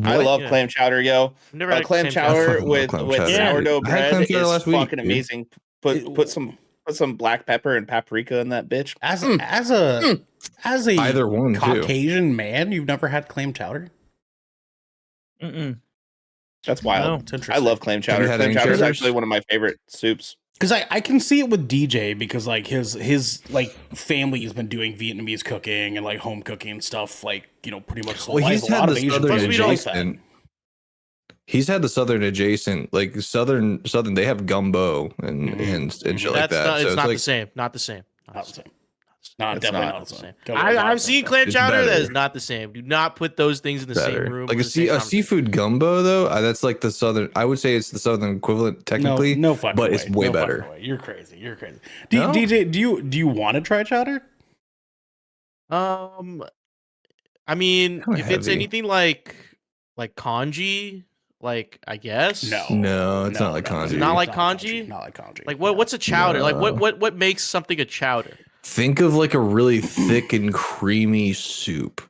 I love Yeah. clam chowder, yo. I've never had Clam I chowder fucking love with clam chowder. sourdough I had clam bread chowder is last week, fucking dude. amazing. Put some black pepper and paprika in that bitch. As a Either one, too. Caucasian man, you've never had clam chowder? Mm-mm. That's wild. No. It's I interesting. love clam chowder. you had Clam any chowder is chowders? actually one of my favorite soups. Because I can see it with DJ, because like his like family has been doing Vietnamese cooking and like home cooking and stuff, like pretty much. Well, he's had the southern Plus we don't- adjacent. He's had the southern adjacent, like southern. They have gumbo and shit like that. Not, So it's not like, the same. Not the same. Not the same. Not It's definitely not not the the same. same. Definitely not I've the seen same. clam It's chowder. That better. is not the same. Do not put those things in the better. same room. Like or a the same conversation. seafood gumbo, though. That's like the southern. I would say it's the southern equivalent, technically. No fucking but way. it's way No better. fucking way. You're crazy. You're crazy. No? DJ, do you want to try chowder? I mean, Kinda if it's heavy. anything like kanji, like I guess No, it's not like kanji. Is it not like kanji? Not like kanji. Like what's a chowder? Like No. what makes something a chowder? Think of like a really thick and creamy soup.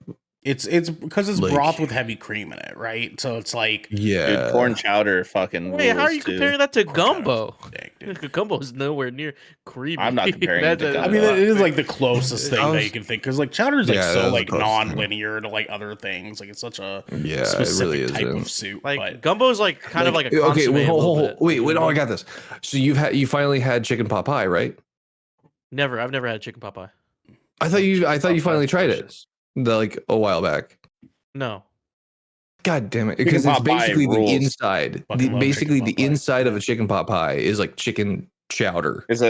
It's because it's Like- broth with heavy cream in it, right? So it's like Yeah, Dude, corn chowder fucking Wait, how are rules, you too. comparing that to corn chowder's gumbo? thick, dude. Gumbo is nowhere near creamy. I'm not comparing it to That's- I mean, gumbo. it is like the closest thing I that was- you can think, because like chowder is like Yeah, that so was the like closest thing. non-linear to like other things. Like it's such a Yeah, it specific really type isn't. of soup. Like but gumbo is like kind of like a Okay, consommé wait, a little bit. wait, oh, I got this. So you finally had chicken pot pie, right? Never. I've never had chicken pot pie. I thought you finally tried it Delicious. like a while back. No. God damn it! Chicken Because it's pot pie basically the rules. inside. Fucking love Basically, chicken the pot pie. inside of a chicken pot pie is like chicken chowder. It's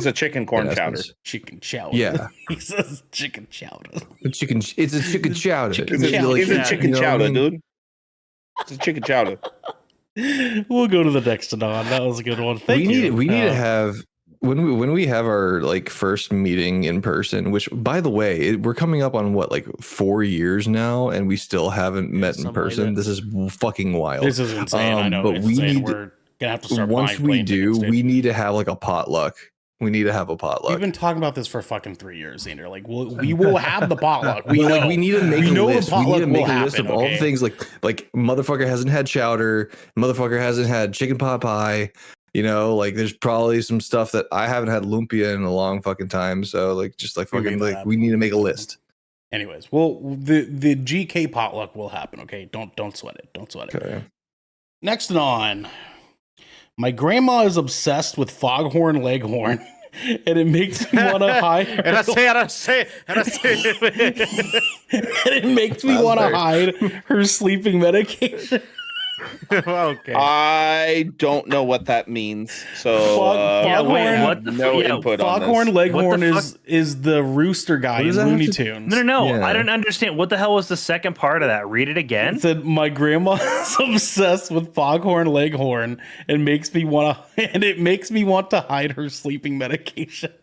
a chicken corn in chowder. essence. Chicken chowder. Yeah. He says chicken chowder. It's a chicken chowder. Chicken It's a, chowder. it's a Yeah. chicken You know what I chowder, mean? dude. It's a chicken chowder. We'll go to the next one. That was a good one. Thank you. We need to have when we have our like first meeting in person. Which, by the way, we're coming up on what, like 4 years now, and we still haven't met in something like person. that. This is fucking wild. This is insane. I know. But It's we insane. need We're gonna have to start once buying we plane tickets, do, dude. we need to have like a potluck. We need to have a potluck. We've been talking about this for fucking 3 years, Xander. Like, we will have the potluck. We Well, know. like, we need to make We a know the list. We need potluck to make will a list of happen, all okay? the things like motherfucker hasn't had chowder, motherfucker hasn't had chicken pot pie. You know, like there's probably some stuff that I haven't had lumpia in a long fucking time. So like, just like We fucking made that like happen. we need to make a list. Anyways, well, the GK potluck will happen. Okay, don't sweat it. Don't sweat it. Okay. Next on, my grandma is obsessed with Foghorn Leghorn, and it makes me want to hide. And I say. and it makes me want to hide her sleeping medication. Okay. I don't know what that means. So Foghorn- what the no yeah, input on Foghorn this. Leghorn What the is the rooster guy What in does that have Looney to- Tunes. No. Yeah. I don't understand. What the hell was the second part of that? Read it again. It said my grandma is obsessed with Foghorn Leghorn and makes me want to, and it makes me want to hide her sleeping medication.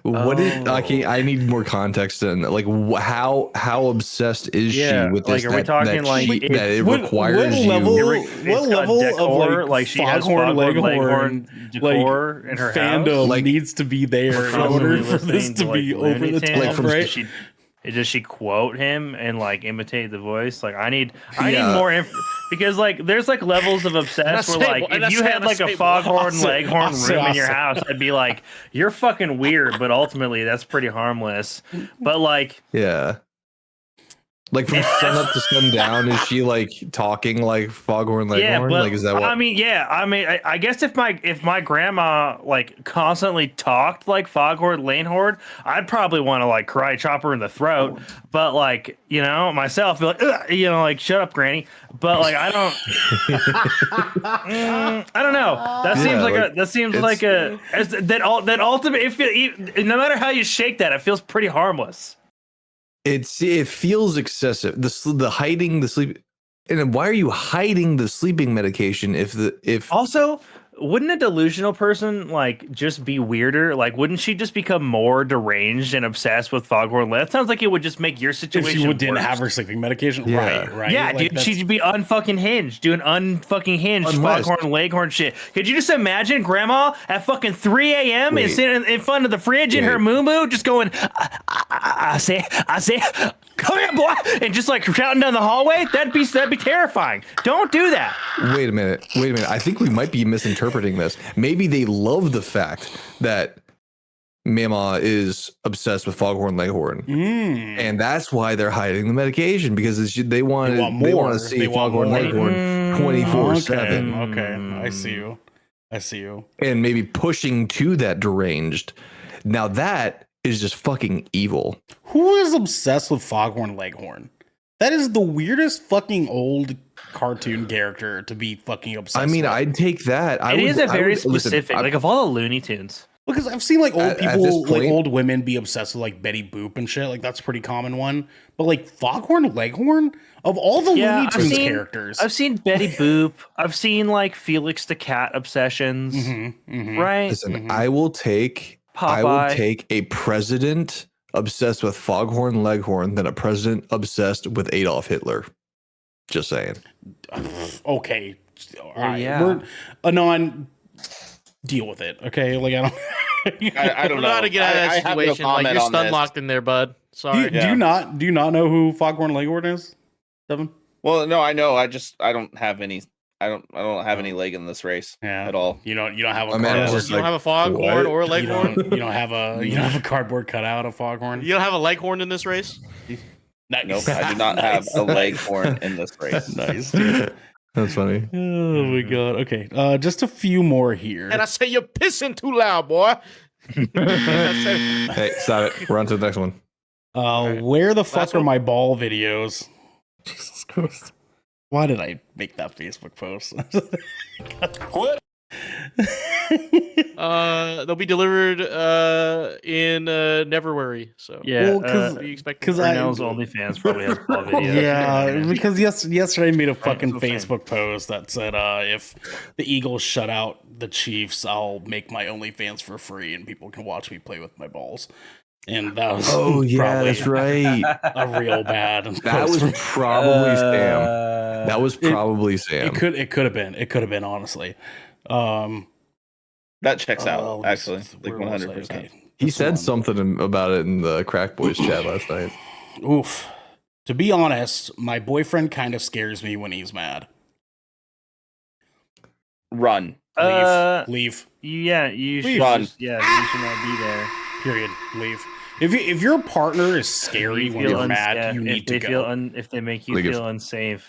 What is I need more context and like how obsessed is Yeah, she with like, this? are we talking, like, that it What requires level? you? What level of like she has Foghorn Leghorn Leghorn decor in her fandom house? Like- needs to be there in Constantly order for this listening to be like, over the Looney top, Tunes? Like, from- right? Does she quote him and like imitate the voice? Like I need Yeah. more because like there's like levels of obsessed where like if you had like a Foghorn Leghorn room in your house, I'd be like, you're fucking weird, but ultimately that's pretty harmless. But like Yeah. Like from sun up to sundown, is she like talking like Foghorn Leghorn? yeah, but like is that what? I mean, I guess if my grandma like constantly talked like Foghorn Leghorn, I'd probably want to like cry, chop her in the throat. But like myself, be like, "Ugh," like shut up, Granny. But like I don't, I don't know. That seems like that ultimate. No matter how you shake that, it feels pretty harmless. it feels excessive. The hiding the sleep, and then why are you hiding the sleeping medication if Also, wouldn't a delusional person like just be weirder? Like, wouldn't she just become more deranged and obsessed with Foghorn Leghorn? That sounds like it would just make your If situation she didn't worse. have her sleeping medication, Yeah. right? Yeah, Like, dude, that's- she'd be unfucking hinged, doing unfucking hinged Unless- Foghorn Leghorn shit. Could you just imagine Grandma at fucking 3 a.m. and Wait. sitting in front of the fridge in her Wait. moo just going, I say, come here, boy, and just like shouting down the hallway? That'd be terrifying. Don't do that. Wait a minute. I think we might be misinterpreting this. Maybe they love the fact that Mama is obsessed with Foghorn Leghorn, and that's why they're hiding the medication because they want more. to see They want Foghorn more. Leghorn 24/7, Okay, I see you. and maybe pushing to that deranged. Now that is just fucking evil. Who is obsessed with Foghorn Leghorn? That is the weirdest fucking old cartoon character to be fucking obsessed I mean, with. I'd take that. It is a very listen, specific, like of all the Looney Tunes. Because I've seen like old At this people, like point- old women be obsessed with like Betty Boop and shit. Like that's a pretty common one. But like Foghorn Leghorn, of all the Looney Tunes characters, I've seen Betty Boop. I've seen like Felix the Cat obsessions. Right? listen, I will take Popeye. a president obsessed with Foghorn Leghorn than a president obsessed with Adolf Hitler. Just saying. okay, all right, yeah. we're Anon. Deal with it, okay? Like I don't. I don't don't know. know how to get out of I that have no situation. Like comment you're on stun this. locked in there, bud. Sorry. do you not know who Foghorn Leghorn is, Devin? Well, no, I know. I don't have any. I don't have any leg in this race at all. You don't have a My man cardboard. was You don't like, have a foghorn what? or a You leghorn. don't have a cardboard cutout of Foghorn. You don't have a leghorn in this race. Nice. Nope, I do not have a leg horn in this race. Nice. Dude. That's funny. Oh my god. Okay. Just a few more here. And I say you're pissing too loud, boy. Hey, stop it. We're on to the next one. right. Where the fuck Last are one? my ball videos? Jesus Christ. Why did I make that Facebook post? What? They'll be delivered in Neverwary. So Yeah, Well, 'cause- what do you expect? 'cause I- Ernell's OnlyFans probably has ball videos. Yeah, because yesterday I made a fucking that's what I'm Facebook post that said if the Eagles shut out the Chiefs, I'll make my OnlyFans for free and people can watch me play with my balls. And that was probably that's right. a real bad. That post was for- probably Sam. That was probably Sam. It could have been. It could have been, honestly. That checks out, oh, actually. Like where was I? 100%. Okay. He This said one. something about it in the Crack Boys chat last night. Oof. To be honest, my boyfriend kind of scares me when he's mad. Run. Leave. Yeah, you should. Run. You should not be there. Period. Leave. If your partner is scary You when feel you're uns- mad, yeah, you if need they to feel go. if they make you Like if- feel unsafe.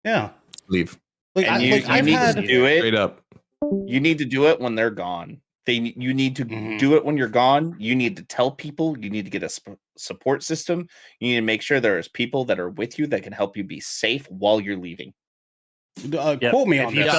Yeah. Leave. Like, And you I've need had. to do it. Straight up. You need to do it when they're gone. You need to Mhm. do it when you're gone. You need to tell people. You need to get a support system. You need to make sure there's people that are with you that can help you be safe while you're leaving. Yep. Quote me if on you this.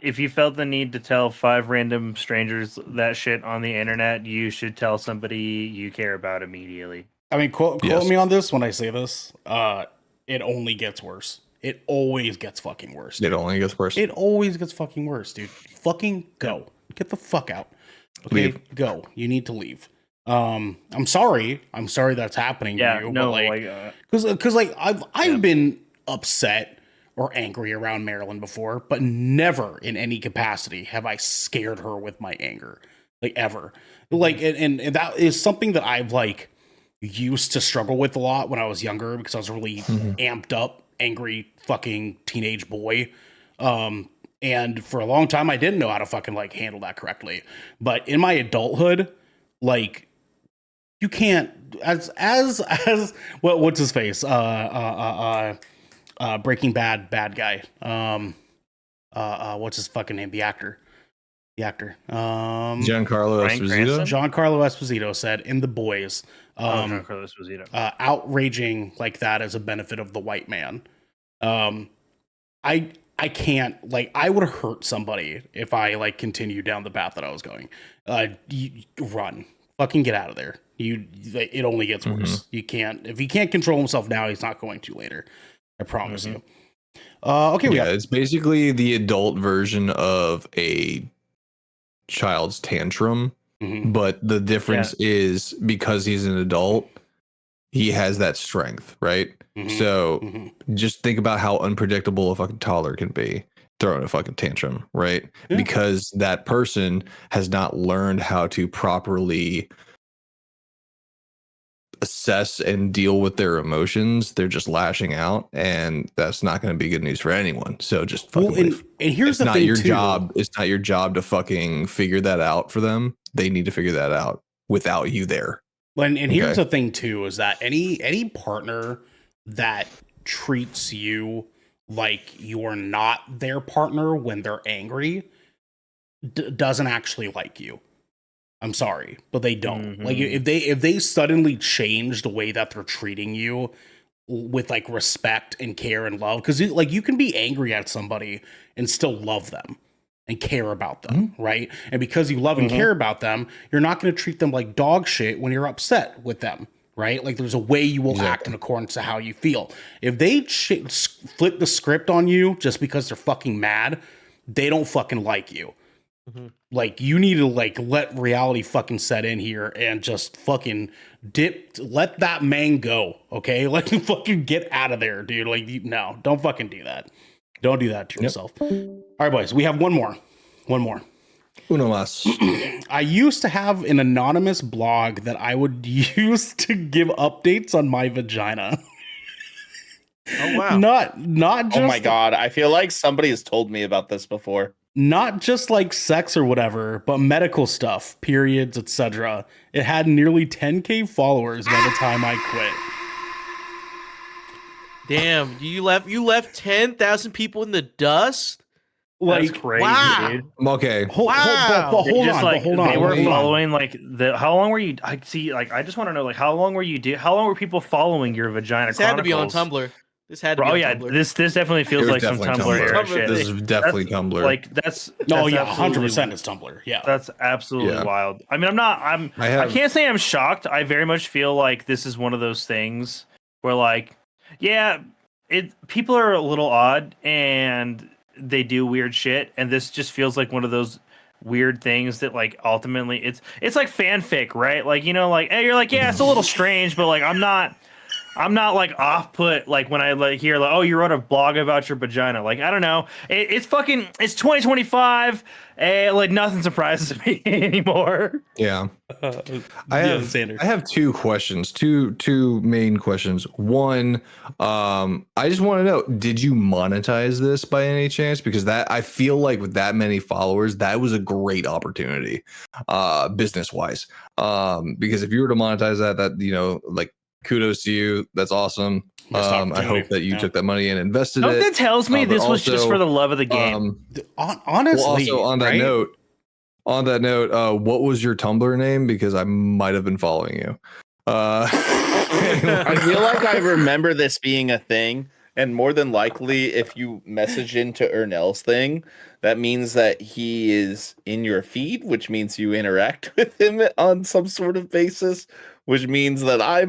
if you felt the need to tell 5 random strangers that shit on the internet, you should tell somebody you care about immediately. I mean, quote Yes. me on this when I say this. It only gets worse. It always gets fucking worse. It only gets worse. It always gets fucking worse, dude. Fucking go. Get the fuck out. Okay, Leave. go. You need to leave. I'm sorry. I'm sorry that's happening Yeah, to you. no, but like, because like I've been upset or angry around Marilyn before, but never in any capacity have I scared her with my anger, like ever. Like and that is something that I've like used to struggle with a lot when I was younger because I was really amped up, angry fucking teenage boy. And for a long time I didn't know how to fucking like handle that correctly. But in my adulthood, like you can't as what's his face? Breaking Bad bad guy. What's his fucking name? The actor. Giancarlo Bryan Esposito. Cranston? Giancarlo Esposito said in The Boys, Giancarlo Esposito. outraging like that is a benefit of the white man. I can't, like, I would hurt somebody if I like continued down the path that I was going. Run, fucking get out of there. It only gets worse. You can't, if he can't control himself now, he's not going to later. I promise you. Okay, we Yeah, got it's basically the adult version of a child's tantrum, mhm. but the difference is because he's an adult, he has that strength, right? Mhm. So Mhm. just think about how unpredictable a fucking toddler can be throwing a fucking tantrum, right? Yeah. Because that person has not learned how to properly assess and deal with their emotions. They're just lashing out, and that's not going to be good news for anyone. So just fucking Well, leave. and here's It's the not thing your too. job. It's not your job to fucking figure that out for them. They need to figure that out without you there. And here's Okay. the thing too, is that any partner that treats you like you're not their partner when they're angry doesn't actually like you. I'm sorry, but they don't. Like if they suddenly change the way that they're treating you with like respect and care and love, because like you can be angry at somebody and still love them and care about them, right? And because you love and care about them, you're not going to treat them like dog shit when you're upset with them, right? Like there's a way you will act in accordance to how you feel. If they flip the script on you just because they're fucking mad, they don't fucking like you. Like you need to like let reality fucking set in here and just fucking let that man go, okay? Let him fucking get out of there, dude. Like no, don't fucking do that. Don't do that to yourself. All right, boys, we have one more. Uno más. I used to have an anonymous blog that I would use to give updates on my vagina. Oh wow. Not just Oh my god, I feel like somebody has told me about this before. not just like sex or whatever, but medical stuff, periods, etc. It had nearly 10K followers by the time I quit. Damn, you left 10,000 people in the dust. That's Like, crazy, wow. dude. Okay. Wow. They just like hold on. they were hold on. following like the. How long were you? I see. Like I just want to know like how long were you? How long were people following your Vagina This had to be on Chronicles? Tumblr. This had to be Oh on yeah, Tumblr. this definitely feels was like some definitely Tumblr era Tumblr shit. This is definitely That's, Tumblr. Like that's No, yeah, absolutely- 100% it's Tumblr. Yeah. That's absolutely Yeah. wild. I mean, I can't say I'm shocked. I very much feel like this is one of those things where like, yeah, people are a little odd and they do weird shit, and this just feels like one of those weird things that like ultimately it's like fanfic, right? Like, you know, like hey, you're like, yeah, it's a little strange, but like I'm not like off put like when I like hear like, oh, you wrote a blog about your vagina. Like I don't know, it's 2025, and like nothing surprises me anymore. Yeah. I Xander. have two questions, two main questions. One, I just want to know, did you monetize this by any chance? Because that I feel like with that many followers, that was a great opportunity, business wise. Because if you were to monetize that, you know, like kudos to you. That's awesome. Missed I opportunity. hope that you Yeah. took that money and invested it. Something tells me but this was just also, for the love of the game. Honestly, well, also on that right? note, what was your Tumblr name? Because I might have been following you. I feel like I remember this being a thing, and more than likely, if you message into Ernell's thing, that means that he is in your feed, which means you interact with him on some sort of basis, which means that I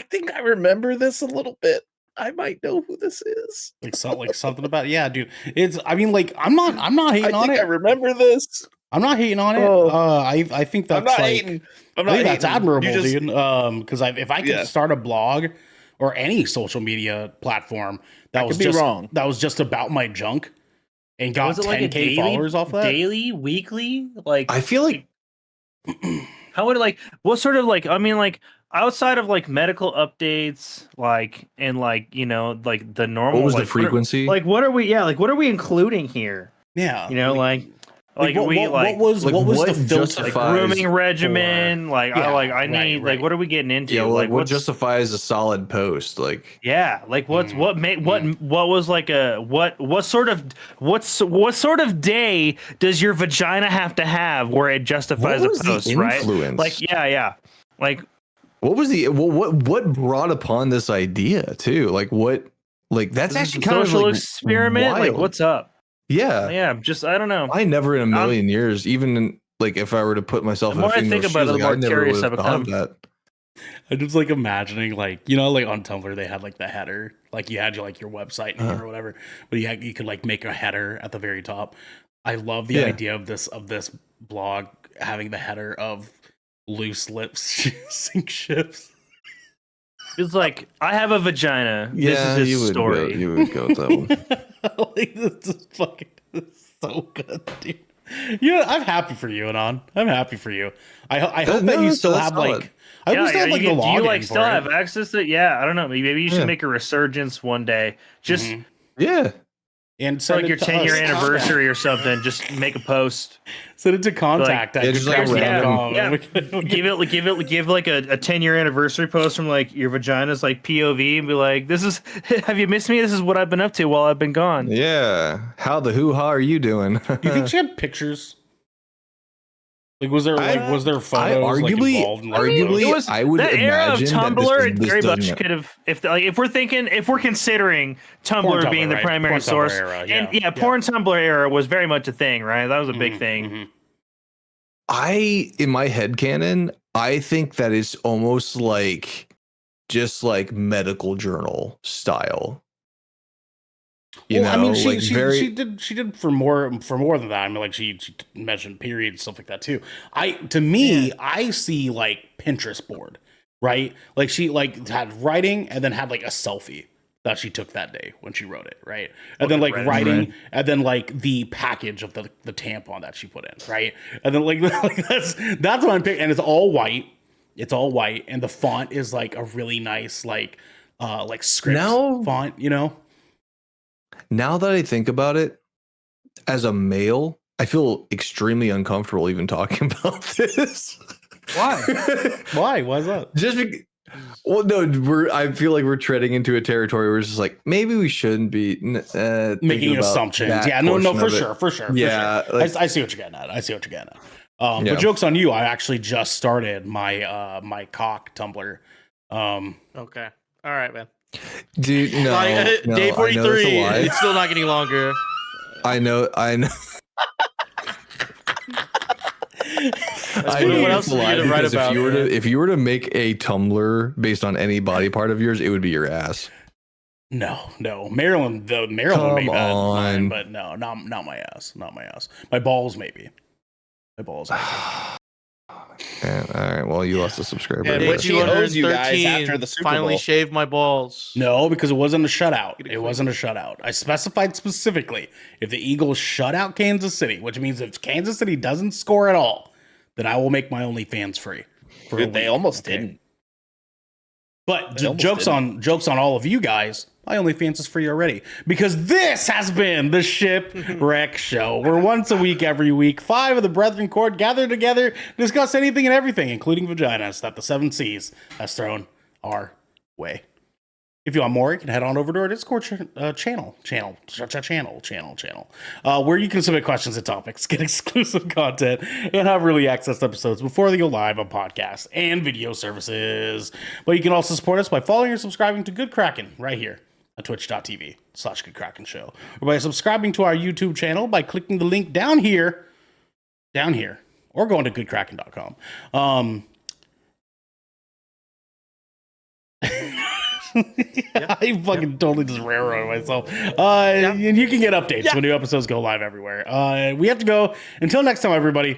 think I remember this a little bit. I might know who this is. like something about dude. It's I'm not I hating on think I it. remember this. I'm not hating on it. Oh. I think that's I'm not like hating. I'm I not think that's hating. admirable, You just- dude. Because if I could Yeah. start a blog or any social media platform that I was could be just wrong. that was just about my junk and got Was it like a 10K daily, followers off that, daily, weekly? Like I feel like how would it like what sort of like I mean like outside of like medical updates like and like you know like the normal what was the like, frequency? what are we including here? yeah, You know like what was like, the what filter? justifies- grooming regimen like Yeah, I right, need right. like what are we getting into? yeah, well, like what what's justifies a solid post? Like, yeah, like what was like a what sort of day does your vagina have to have where it justifies what a was the post, right? influence? Like yeah. Like what was the what brought upon this idea too? Like what? Like that's is this actually a kind of social like experiment. Like wild. what's up? Yeah, Yeah, just I don't know. I never in a million years, even in, like if I were to put myself The in a more I female's think about shoes, it, the like, more I never curious would I have thought of become. that. I just like imagining like like on Tumblr they had like the header, like you had your website name or whatever, but you could like make a header at the very top. I love the Yeah. idea of this blog having the header of loose lips sink ships. It's like I have a vagina. Yeah, this is you his would story. you would go with that one. Like this is fucking this is so good, dude. I'm happy for you, Anon. I'm happy for you. I hope that you no, still that's have solid. like I hope you still have like the do you login like for still it. have access to it? Yeah, I don't know. Maybe you should Yeah. make a resurgence one day. Just Mhm. Yeah, And for send like it your to 10-year us. anniversary or something. Just make a post. Send it to contact yeah, just like a random- Give like a 10-year anniversary post from like your vagina's like POV and be like, this is have you missed me? This is what I've been up to while I've been gone. yeah. How the hoo ha are you doing? You think she had pictures? Like was there photos like arguably- involved in like, arguably- those? It was I would that era of imagine that this Tumblr. is- It this very much doesn't- could have, if we're considering Tumblr Porn being Tumblr, the right? primary Porn Tumblr source, era, and yeah. porn Tumblr era was very much a thing, right? That was a big Mhm, thing. mhm. In my head canon, I think that is almost like just like medical journal style. I mean, she very she did for more than that. I mean, like she mentioned periods stuff like that too. I see like Pinterest board, right? Like she like had writing and then had like a selfie that she took that day when she wrote it, right? And then like Reddit, writing right. and then like the package of the tampon that she put in, right? And then like, that's what I'm picking, and it's all white. It's all white, and the font is like a really nice like script font, you know. Now that I think about it, as a male, I feel extremely uncomfortable even talking about this. Why? Why? Why's that? Well, no, I feel like we're treading into a territory where it's just like maybe we shouldn't be Making assumptions. Yeah, no, for sure, for sure. Yeah, for sure. like- I see what you're getting at. I see what you're getting at. Yeah. But joke's on you. I actually just started my my cock tumbler. Okay. All right, man. dude. No, Like, no, day I know it's a 43. lie. It's still not getting longer. I know. I know What else it's are a you lie gonna write because about? if you were to make a tumbler based on any body part of yours, it would be your ass. No, Maryland made Come that mine, on. but no, not my ass, not my ass. My balls maybe. My balls maybe. Yeah, all right. Well, you lost a subscriber. And Day what she owes you guys 213, after the Super finally Bowl. shaved my balls. No, because it wasn't a shutout. Get it It clean. wasn't a shutout. I specified specifically if the Eagles shut out Kansas City, which means if Kansas City doesn't score at all, then I will make my OnlyFans free. for a Dude, they week, almost okay? didn't. But They almost jokes on all of you guys. My OnlyFans is free already because this has been the Shipwreck Show. Where once a week, every week, 5 of the Brethren Court gather together, to discuss anything and everything, including vaginas that the 7 Seas has thrown our way. If you want more, you can head on over to our Discord channel, where you can submit questions and topics, get exclusive content, and have early access to episodes before they go live on podcasts and video services. But you can also support us by following or subscribing to Good Kraken right here at twitch.tv/Good Kraken Show, or by subscribing to our YouTube channel by clicking the link down here, or going to goodkraken.com. I fucking totally just railroaded myself. And you can get updates when new episodes go live everywhere. We have to go. Until next time, everybody,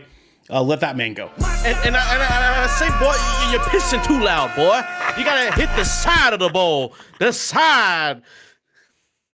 let that man go. And I say, boy, you're pissing too loud, boy. You gotta hit the side of the bowl. The side.